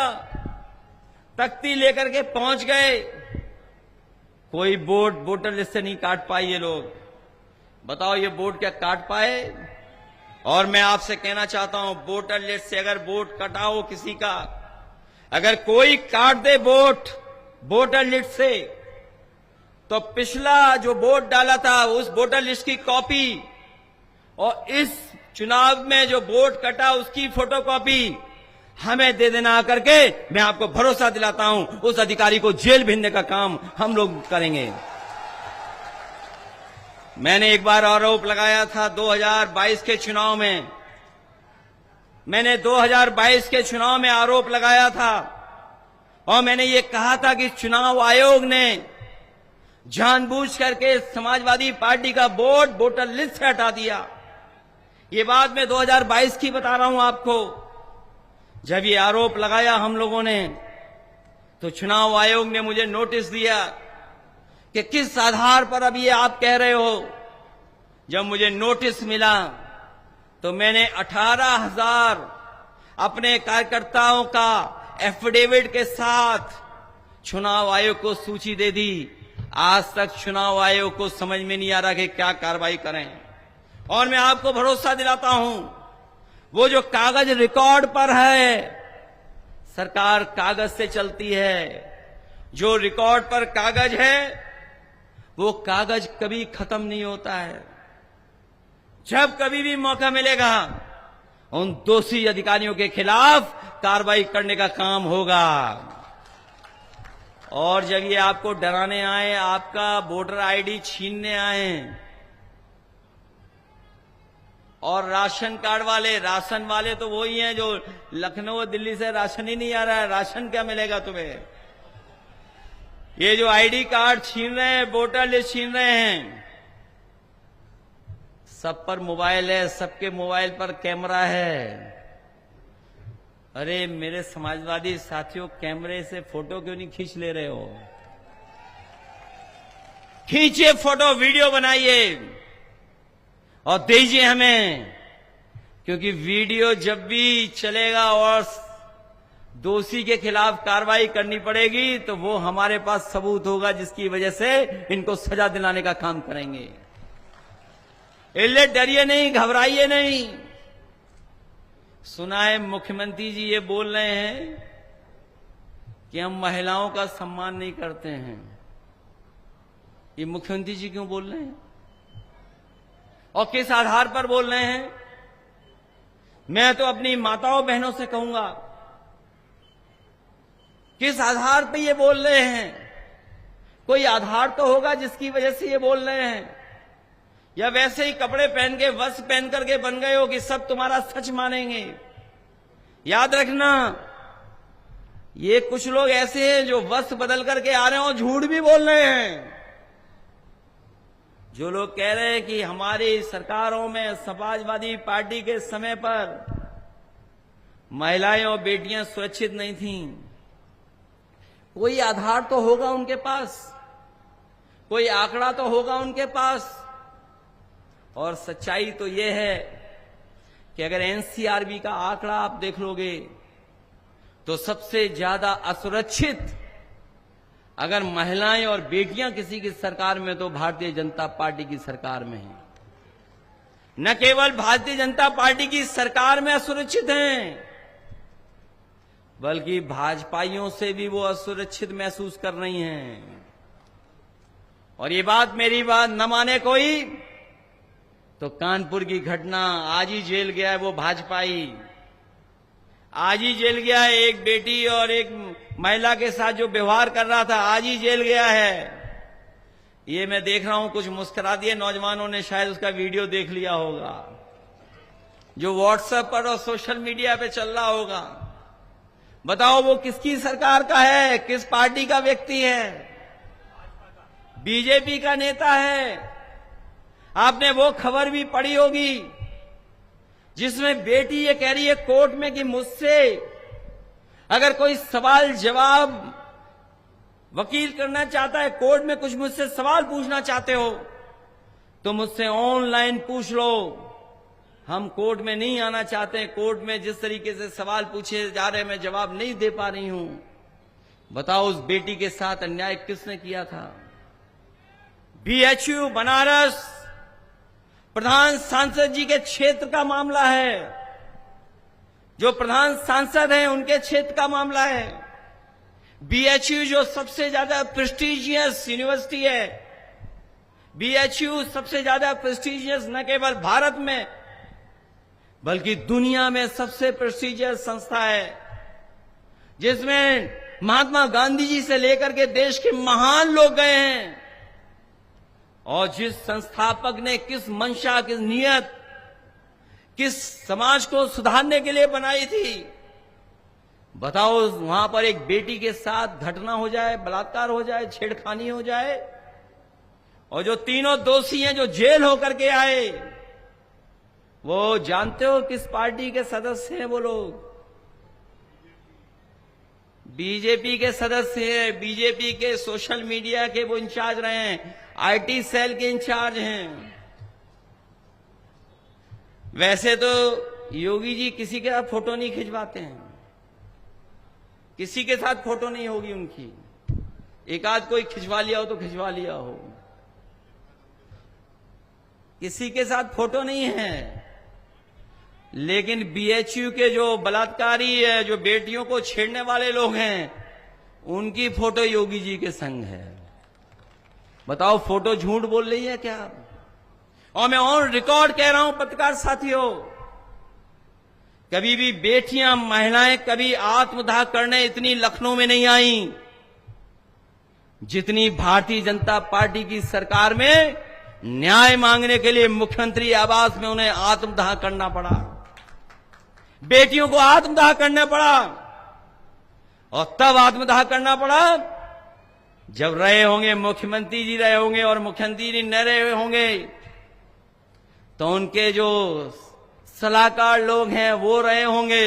तख्ती लेकर के पहुंच गए। कोई वोट वोटर लिस्ट से नहीं काट पाए ये लोग। बताओ ये वोट क्या काट पाए? और मैं आपसे कहना चाहता हूं, वोटर लिस्ट से अगर वोट कटाओ किसी का, अगर कोई काट दे वोट वोटर लिस्ट से, तो पिछला जो वोट डाला था उस वोटर लिस्ट की कॉपी और इस चुनाव में जो वोट कटा उसकी फोटोकॉपी हमें दे देना करके, मैं आपको भरोसा दिलाता हूं उस अधिकारी को जेल भेजने का काम हम लोग करेंगे। मैंने एक बार आरोप लगाया था 2022 के चुनाव में। मैंने 2022 के चुनाव में आरोप लगाया था और मैंने ये कहा था कि चुनाव आयोग ने जानबूझ करके समाजवादी पार्टी का वोट वोटर लिस्ट से हटा दिया। ये बात मैं 2022 की बता रहा हूं आपको। जब ये आरोप लगाया हम लोगों ने तो चुनाव आयोग ने मुझे नोटिस दिया कि किस आधार पर अब ये आप कह रहे हो। जब मुझे नोटिस मिला तो मैंने 18,000 अपने कार्यकर्ताओं का एफिडेविट के साथ चुनाव आयोग को सूची दे दी। आज तक चुनाव आयोग को समझ में नहीं आ रहा कि क्या कार्रवाई करें। और मैं आपको भरोसा दिलाता हूं, वो जो कागज रिकॉर्ड पर है, सरकार कागज से चलती है। जो रिकॉर्ड पर कागज है वो कागज कभी खत्म नहीं होता है। जब कभी भी मौका मिलेगा उन दोषी अधिकारियों के खिलाफ कार्रवाई करने का काम होगा। और जब ये आपको डराने आए, आपका वोटर आईडी छीनने आए और राशन कार्ड वाले, राशन वाले तो वही हैं जो लखनऊ और दिल्ली से राशन ही नहीं आ रहा है, राशन क्या मिलेगा तुम्हें? ये जो आईडी कार्ड छीन रहे हैं, वोटर लिस्ट छीन रहे हैं, सब पर मोबाइल है, सबके मोबाइल पर कैमरा है। अरे मेरे समाजवादी साथियों, कैमरे से फोटो क्यों नहीं खींच ले रहे हो? खींचिए फोटो, वीडियो बनाइए और दीजिए हमें, क्योंकि वीडियो जब भी चलेगा और दोषी के खिलाफ कार्रवाई करनी पड़ेगी तो वो हमारे पास सबूत होगा, जिसकी वजह से इनको सजा दिलाने का काम करेंगे। इसलिए डरिए नहीं, घबराइए नहीं। सुना है मुख्यमंत्री जी ये बोल रहे हैं कि हम महिलाओं का सम्मान नहीं करते हैं। ये मुख्यमंत्री जी क्यों बोल रहे हैं और किस आधार पर बोल रहे हैं? मैं तो अपनी माताओं बहनों से कहूंगा, किस आधार पर ये बोल रहे हैं? कोई आधार तो होगा जिसकी वजह से ये बोल रहे हैं, या वैसे ही कपड़े पहन के, वस्त्र पहन करके बन गए हो कि सब तुम्हारा सच मानेंगे? याद रखना, ये कुछ लोग ऐसे हैं जो वस्त्र बदल करके आ रहे हैं और झूठ भी बोल रहे हैं। जो लोग कह रहे हैं कि हमारी सरकारों में, समाजवादी पार्टी के समय पर महिलाएं और बेटियां सुरक्षित नहीं थीं, कोई आधार तो होगा उनके पास, कोई आंकड़ा तो होगा उनके पास। और सच्चाई तो यह है कि अगर एनसीआरबी का आंकड़ा आप देख लोगे तो सबसे ज्यादा असुरक्षित अगर महिलाएं और बेटियां किसी की सरकार में तो भारतीय जनता पार्टी की सरकार में है। न केवल भारतीय जनता पार्टी की सरकार में असुरक्षित हैं, बल्कि भाजपाइयों से भी वो असुरक्षित महसूस कर रही हैं। और ये बात, मेरी बात न माने कोई तो कानपुर की घटना, आज ही जेल गया है वो भाजपाई, आज ही जेल गया है। एक बेटी और एक महिला के साथ जो व्यवहार कर रहा था, आज ही जेल गया है। ये मैं देख रहा हूं, कुछ मुस्कुरा दिए नौजवानों ने, शायद उसका वीडियो देख लिया होगा जो व्हाट्सएप पर और सोशल मीडिया पे चल रहा होगा। बताओ वो किसकी सरकार का है, किस पार्टी का व्यक्ति है? बीजेपी का नेता है। आपने वो खबर भी पढ़ी होगी जिसमें बेटी ये कह रही है कोर्ट में कि मुझसे अगर कोई सवाल जवाब वकील करना चाहता है, कोर्ट में कुछ मुझसे सवाल पूछना चाहते हो तो मुझसे ऑनलाइन पूछ लो, हम कोर्ट में नहीं आना चाहते। कोर्ट में जिस तरीके से सवाल पूछे जा रहे हैं मैं जवाब नहीं दे पा रही हूं। बताओ उस बेटी के साथ अन्याय किसने किया था? बीएचयू बनारस प्रधान सांसद जी के क्षेत्र का मामला है, जो प्रधान सांसद हैं उनके क्षेत्र का मामला है। बीएचयू जो सबसे ज्यादा प्रेस्टिजियस यूनिवर्सिटी है, बीएचयू सबसे ज्यादा प्रेस्टिजियस न केवल भारत में बल्कि दुनिया में सबसे प्रेस्टिजियस संस्था है, जिसमें महात्मा गांधी जी से लेकर के देश के महान लोग गए हैं। और जिस संस्थापक ने किस मंशा, किस नियत, किस समाज को सुधारने के लिए बनाई थी, बताओ वहां पर एक बेटी के साथ घटना हो जाए, बलात्कार हो जाए, छेड़खानी हो जाए, और जो तीनों दोषी हैं जो जेल होकर के आए, वो जानते हो किस पार्टी के सदस्य हैं वो लोग? बीजेपी के सदस्य हैं। बीजेपी के सोशल मीडिया के वो इंचार्ज रहे हैं, आईटी सेल के इंचार्ज हैं। वैसे तो योगी जी किसी के साथ फोटो नहीं खिंचवाते हैं, किसी के साथ फोटो नहीं होगी उनकी, एक आध कोई खिंचवा लिया हो तो खिंचवा लिया हो, किसी के साथ फोटो नहीं है। लेकिन बीएचयू के जो बलात्कारी है, जो बेटियों को छेड़ने वाले लोग हैं, उनकी फोटो योगी जी के संग है। बताओ फोटो झूठ बोल रही है क्या? और मैं ऑन रिकॉर्ड कह रहा हूं पत्रकार साथियों, कभी भी बेटियां, महिलाएं कभी आत्मदाह करने इतनी लखनऊ में नहीं आई जितनी भारतीय जनता पार्टी की सरकार में न्याय मांगने के लिए मुख्यमंत्री आवास में उन्हें आत्मदाह करना पड़ा, बेटियों को आत्मदाह करना पड़ा। और तब आत्मदाह करना पड़ा जब रहे होंगे मुख्यमंत्री जी रहे होंगे, और मुख्यमंत्री जी न रहे होंगे तो उनके जो सलाहकार लोग हैं वो रहे होंगे,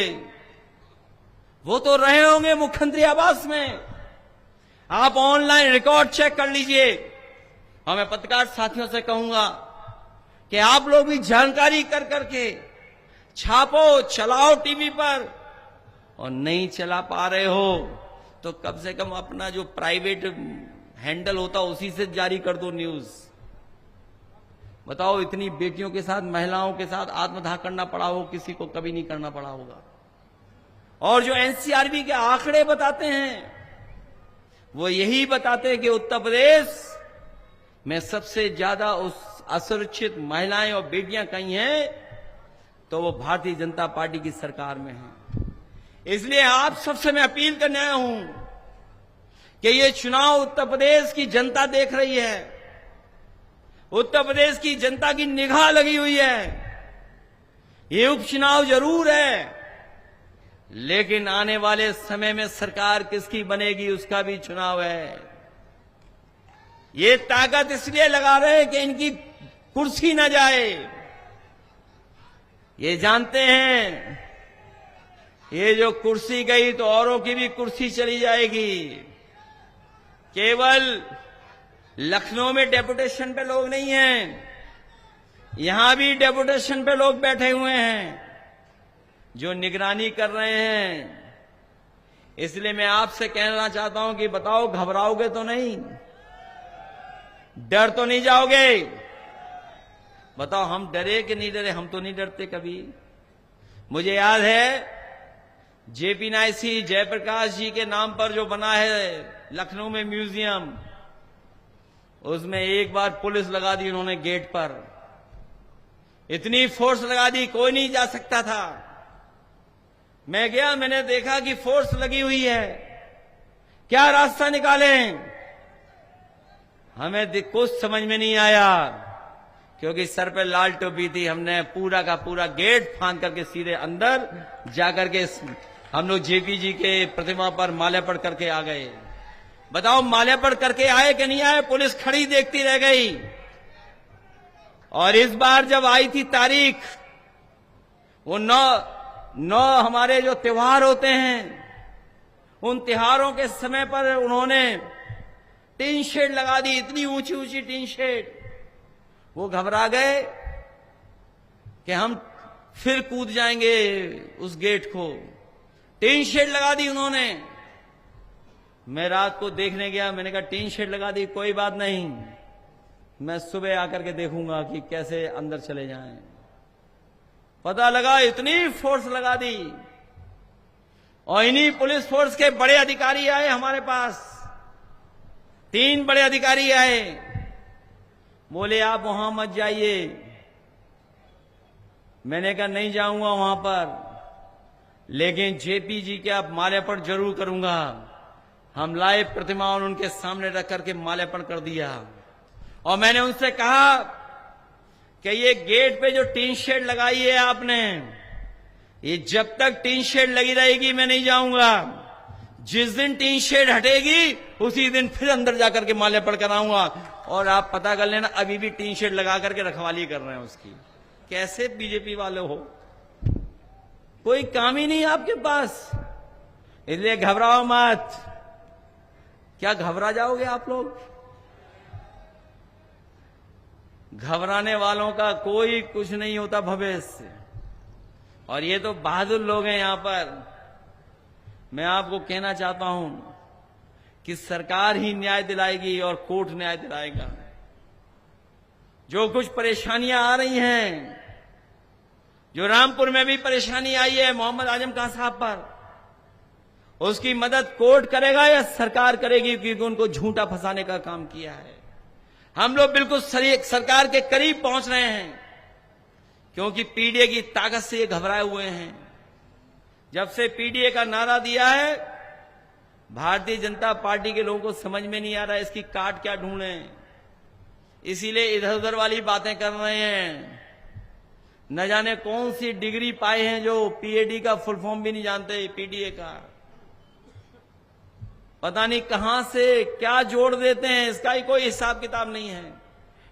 वो तो रहे होंगे मुख्यमंत्री आवास में। आप ऑनलाइन रिकॉर्ड चेक कर लीजिए। और मैं पत्रकार साथियों से कहूंगा कि आप लोग भी जानकारी कर करके छापो, चलाओ टीवी पर, और नहीं चला पा रहे हो तो कम से कम अपना जो प्राइवेट हैंडल होता उसी से जारी कर दो न्यूज। बताओ, इतनी बेटियों के साथ, महिलाओं के साथ आत्मदाह करना पड़ा हो, किसी को कभी नहीं करना पड़ा होगा। और जो एनसीआरबी के आंकड़े बताते हैं वो यही बताते हैं कि उत्तर प्रदेश में सबसे ज्यादा उस असुरक्षित महिलाएं और बेटियां कहीं हैं तो वो भारतीय जनता पार्टी की सरकार में हैं। इसलिए आप सबसे मैं अपील करने आया हूं कि ये चुनाव उत्तर प्रदेश की जनता देख रही है, उत्तर प्रदेश की जनता की निगाह लगी हुई है। ये उपचुनाव जरूर है, लेकिन आने वाले समय में सरकार किसकी बनेगी उसका भी चुनाव है। ये ताकत इसलिए लगा रहे हैं कि इनकी कुर्सी न जाए। ये जानते हैं ये जो कुर्सी गई तो औरों की भी कुर्सी चली जाएगी। केवल लखनऊ में डेपुटेशन पे लोग नहीं हैं, यहां भी डेपुटेशन पे लोग बैठे हुए हैं जो निगरानी कर रहे हैं। इसलिए मैं आपसे कहना चाहता हूं कि बताओ, घबराओगे तो नहीं? डर तो नहीं जाओगे? बताओ, हम डरे कि नहीं डरे? हम तो नहीं डरते कभी। मुझे याद है जेपी नायसी जयप्रकाश जी के नाम पर जो बना है लखनऊ में म्यूजियम, उसमें एक बार पुलिस लगा दी उन्होंने गेट पर, इतनी फोर्स लगा दी कोई नहीं जा सकता था। मैं गया, मैंने देखा कि फोर्स लगी हुई है, क्या रास्ता निकालें? हमें कुछ समझ में नहीं आया क्योंकि सर पे लाल टोपी थी। हमने पूरा का पूरा गेट फांद करके सीधे अंदर जाकर के हम लोग जेपी जी के प्रतिमा पर माल्यार्पण करके आ गए। बताओ, माल्यार्पण करके आए कि नहीं आए? पुलिस खड़ी देखती रह गई। और इस बार जब आई थी तारीख, वो नौ हमारे जो त्योहार होते हैं, उन त्योहारों के समय पर उन्होंने टीन शेड लगा दी, इतनी ऊंची ऊंची टीन शेड। वो घबरा गए कि हम फिर कूद जाएंगे उस गेट को। टीन शेड लगा दी उन्होंने। मैं रात को देखने गया, मैंने कहा टीन शेड लगा दी, कोई बात नहीं, मैं सुबह आकर के देखूंगा कि कैसे अंदर चले जाएं। पता लगा इतनी फोर्स लगा दी। और इन्हीं पुलिस फोर्स के बड़े अधिकारी आए हमारे पास, 3 बड़े अधिकारी आए, बोले आप वहां मत जाइए। मैंने कहा नहीं जाऊंगा वहां पर, लेकिन जेपी जी के आप माल्यार्पण जरूर करूंगा। हम लाए प्रतिमा और उनके सामने रख करके माल्यार्पण कर दिया। और मैंने उनसे कहा कि ये गेट पे जो टीन शेड लगाई है आपने, ये जब तक टीन शेड लगी रहेगी मैं नहीं जाऊंगा। जिस दिन टीन शेड हटेगी उसी दिन फिर अंदर जाकर के माल्यार्पण कराऊंगा। और आप पता कर लेना, अभी भी टीन शेड लगा करके रखवाली कर रहे हैं उसकी। कैसे बीजेपी वाले हो, कोई काम ही नहीं आपके पास। इसलिए घबराओ मत। क्या घबरा जाओगे आप लोग? घबराने वालों का कोई कुछ नहीं होता भविष्य। और ये तो बहादुर लोग हैं यहां पर। मैं आपको कहना चाहता हूं कि सरकार ही न्याय दिलाएगी और कोर्ट न्याय दिलाएगा। जो कुछ परेशानियां आ रही हैं, जो रामपुर में भी परेशानी आई है मोहम्मद आजम खान साहब पर, उसकी मदद कोर्ट करेगा या सरकार करेगी? क्योंकि उनको झूठा फंसाने का काम किया है। हम लोग बिल्कुल सरकार के करीब पहुंच रहे हैं क्योंकि पीडीए की ताकत से ये घबराए हुए हैं। जब से पीडीए का नारा दिया है, भारतीय जनता पार्टी के लोगों को समझ में नहीं आ रहा है इसकी काट क्या ढूंढें, इसीलिए इधर उधर वाली बातें कर रहे हैं। न जाने कौन सी डिग्री पाए हैं जो पीएडी का फुल फॉर्म भी नहीं जानते, पीडीए का पता नहीं कहां से क्या जोड़ देते हैं, इसका ही कोई हिसाब किताब नहीं है।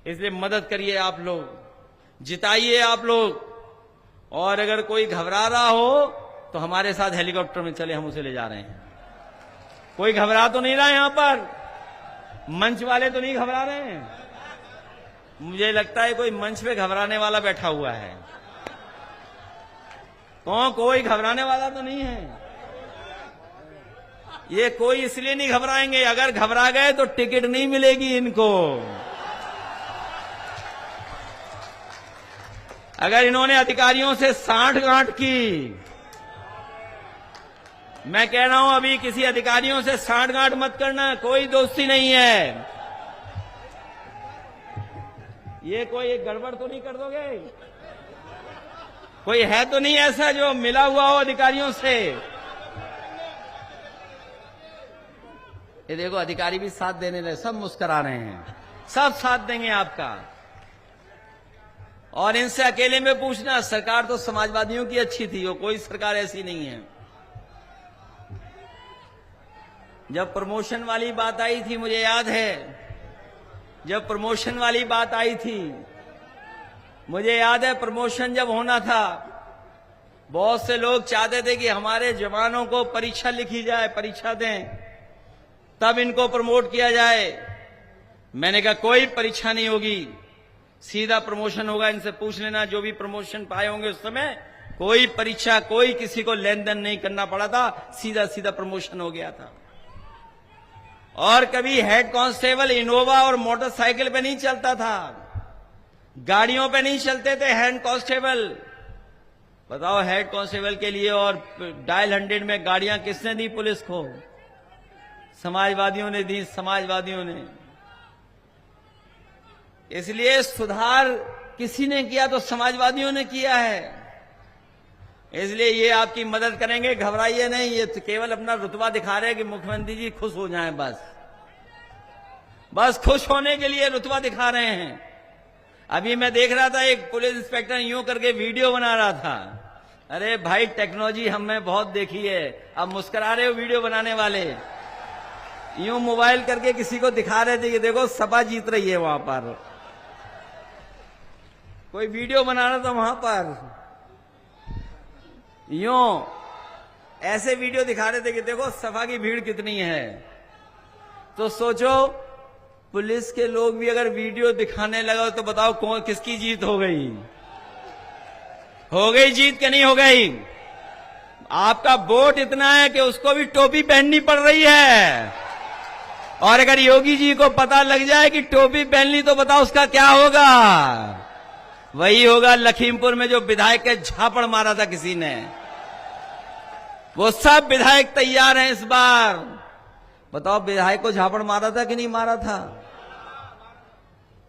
इसलिए मदद करिए आप लोग, जिताइए आप लोग। और अगर कोई घबरा रहा हो तो हमारे साथ हेलीकॉप्टर में चले, हम उसे ले जा रहे हैं। कोई घबरा तो नहीं रहा यहां पर, मंच वाले तो नहीं घबरा रहे हैं। मुझे लगता है कोई मंच पे घबराने वाला बैठा हुआ है। कोई घबराने वाला तो नहीं है। ये कोई इसलिए नहीं घबराएंगे, अगर घबरा गए तो टिकट नहीं मिलेगी इनको। अगर इन्होंने अधिकारियों से सांठ-गांठ की, मैं कह रहा हूं अभी किसी अधिकारियों से सांठ-गांठ मत करना, कोई दोस्ती नहीं है। ये कोई एक गड़बड़ तो नहीं कर दोगे? कोई है तो नहीं ऐसा जो मिला हुआ हो अधिकारियों से? ये देखो अधिकारी भी साथ देने लगे, सब मुस्कुरा रहे हैं, सब साथ देंगे आपका। और इनसे अकेले में पूछना, सरकार तो समाजवादियों की अच्छी थी, वो कोई सरकार ऐसी नहीं है। जब प्रमोशन वाली बात आई थी, मुझे याद है, जब प्रमोशन वाली बात आई थी, मुझे याद है प्रमोशन जब होना था, बहुत से लोग चाहते थे कि हमारे जवानों को परीक्षा लिखी जाए, परीक्षा दें, तब इनको प्रमोट किया जाए। मैंने कहा कोई परीक्षा नहीं होगी, सीधा प्रमोशन होगा। इनसे पूछ लेना, जो भी प्रमोशन पाए होंगे उस समय कोई परीक्षा, कोई किसी को लेन देन नहीं करना पड़ा था, सीधा सीधा प्रमोशन हो गया था। और कभी हेड कांस्टेबल इनोवा और मोटरसाइकिल पे नहीं चलता था, गाड़ियों पे नहीं चलते थे हेड कांस्टेबल। बताओ, हेड कांस्टेबल के लिए और डायल 100 में गाड़ियां किसने दी पुलिस को? समाजवादियों ने दी, समाजवादियों ने। इसलिए सुधार किसी ने किया तो समाजवादियों ने किया है। इसलिए ये आपकी मदद करेंगे, घबराइए नहीं। ये तो केवल अपना रुतबा दिखा रहे हैं कि मुख्यमंत्री जी खुश हो जाएं, बस खुश होने के लिए रुतबा दिखा रहे हैं। अभी मैं देख रहा था, एक पुलिस इंस्पेक्टर यूं करके वीडियो बना रहा था। अरे भाई, टेक्नोलॉजी हमने बहुत देखी है, अब मुस्कुरा रहे हो वीडियो बनाने वाले। यूं मोबाइल करके किसी को दिखा रहे थे कि देखो सपा जीत रही है। वहां पर कोई वीडियो बना रहा था, वहां पर यूं ऐसे वीडियो दिखा रहे थे कि देखो सपा की भीड़ कितनी है। तो सोचो, पुलिस के लोग भी अगर वीडियो दिखाने लगा तो बताओ कौन किसकी जीत हो गई? हो गई जीत कि नहीं हो गई? आपका वोट इतना है कि उसको भी टोपी पहननी पड़ रही है। और अगर योगी जी को पता लग जाए कि टोपी पहन ली तो बताओ उसका क्या होगा? वही होगा लखीमपुर में जो विधायक के झापड़ मारा था किसी ने। वो सब विधायक तैयार हैं इस बार। बताओ, विधायक को झापड़ मारा था कि नहीं मारा था?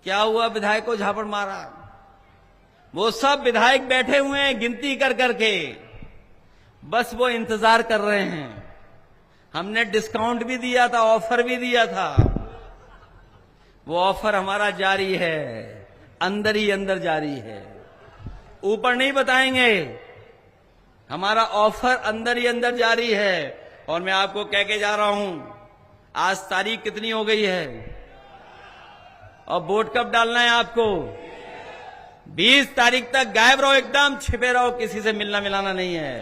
क्या हुआ? विधायक को झापड़ मारा। वो सब विधायक बैठे हुए हैं गिनती कर करके, बस वो इंतजार कर रहे हैं। हमने डिस्काउंट भी दिया था, ऑफर भी दिया था, वो ऑफर हमारा जारी है, अंदर ही अंदर जारी है, ऊपर नहीं बताएंगे। हमारा ऑफर अंदर ही अंदर जारी है। और मैं आपको कह के जा रहा हूं, आज तारीख कितनी हो गई है और वोट कब डालना है आपको? 20 तारीख तक गायब रहो, एकदम छिपे रहो, किसी से मिलना मिलाना नहीं है,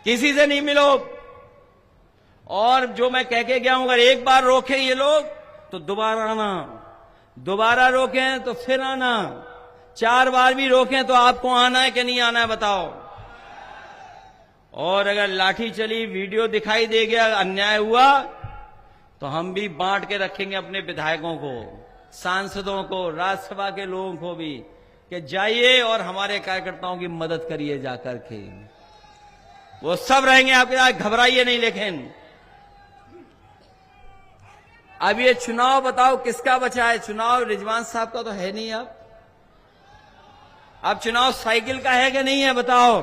किसी से नहीं मिलो। और जो मैं कह के गया हूं, अगर एक बार रोके ये लोग तो दोबारा आना, दोबारा रोकें तो फिर आना, 4 बार भी रोकें तो आपको आना है कि नहीं आना है बताओ। और अगर लाठी चली, वीडियो दिखाई दे गया, अन्याय हुआ, तो हम भी बांट के रखेंगे अपने विधायकों को, सांसदों को, राज्यसभा के लोगों को भी, कि जाइए और हमारे कार्यकर्ताओं की मदद करिए जाकर के। वो सब रहेंगे आपके साथ, घबराइए नहीं। लेकिन अब ये चुनाव बताओ किसका बचा है? चुनाव रिजवान साहब का तो है नहीं। अब चुनाव साइकिल का है कि नहीं है बताओ?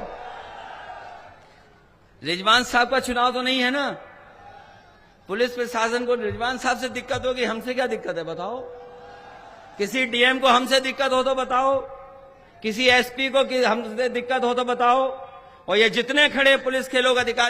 रिजवान साहब का चुनाव तो नहीं है ना। पुलिस प्रशासन को रिजवान साहब से दिक्कत होगी, हमसे क्या दिक्कत है बताओ? किसी डीएम को हमसे दिक्कत हो तो बताओ, किसी एसपी को हमसे दिक्कत हो तो बताओ, और ये जितने खड़े पुलिस के लोग अधिकारी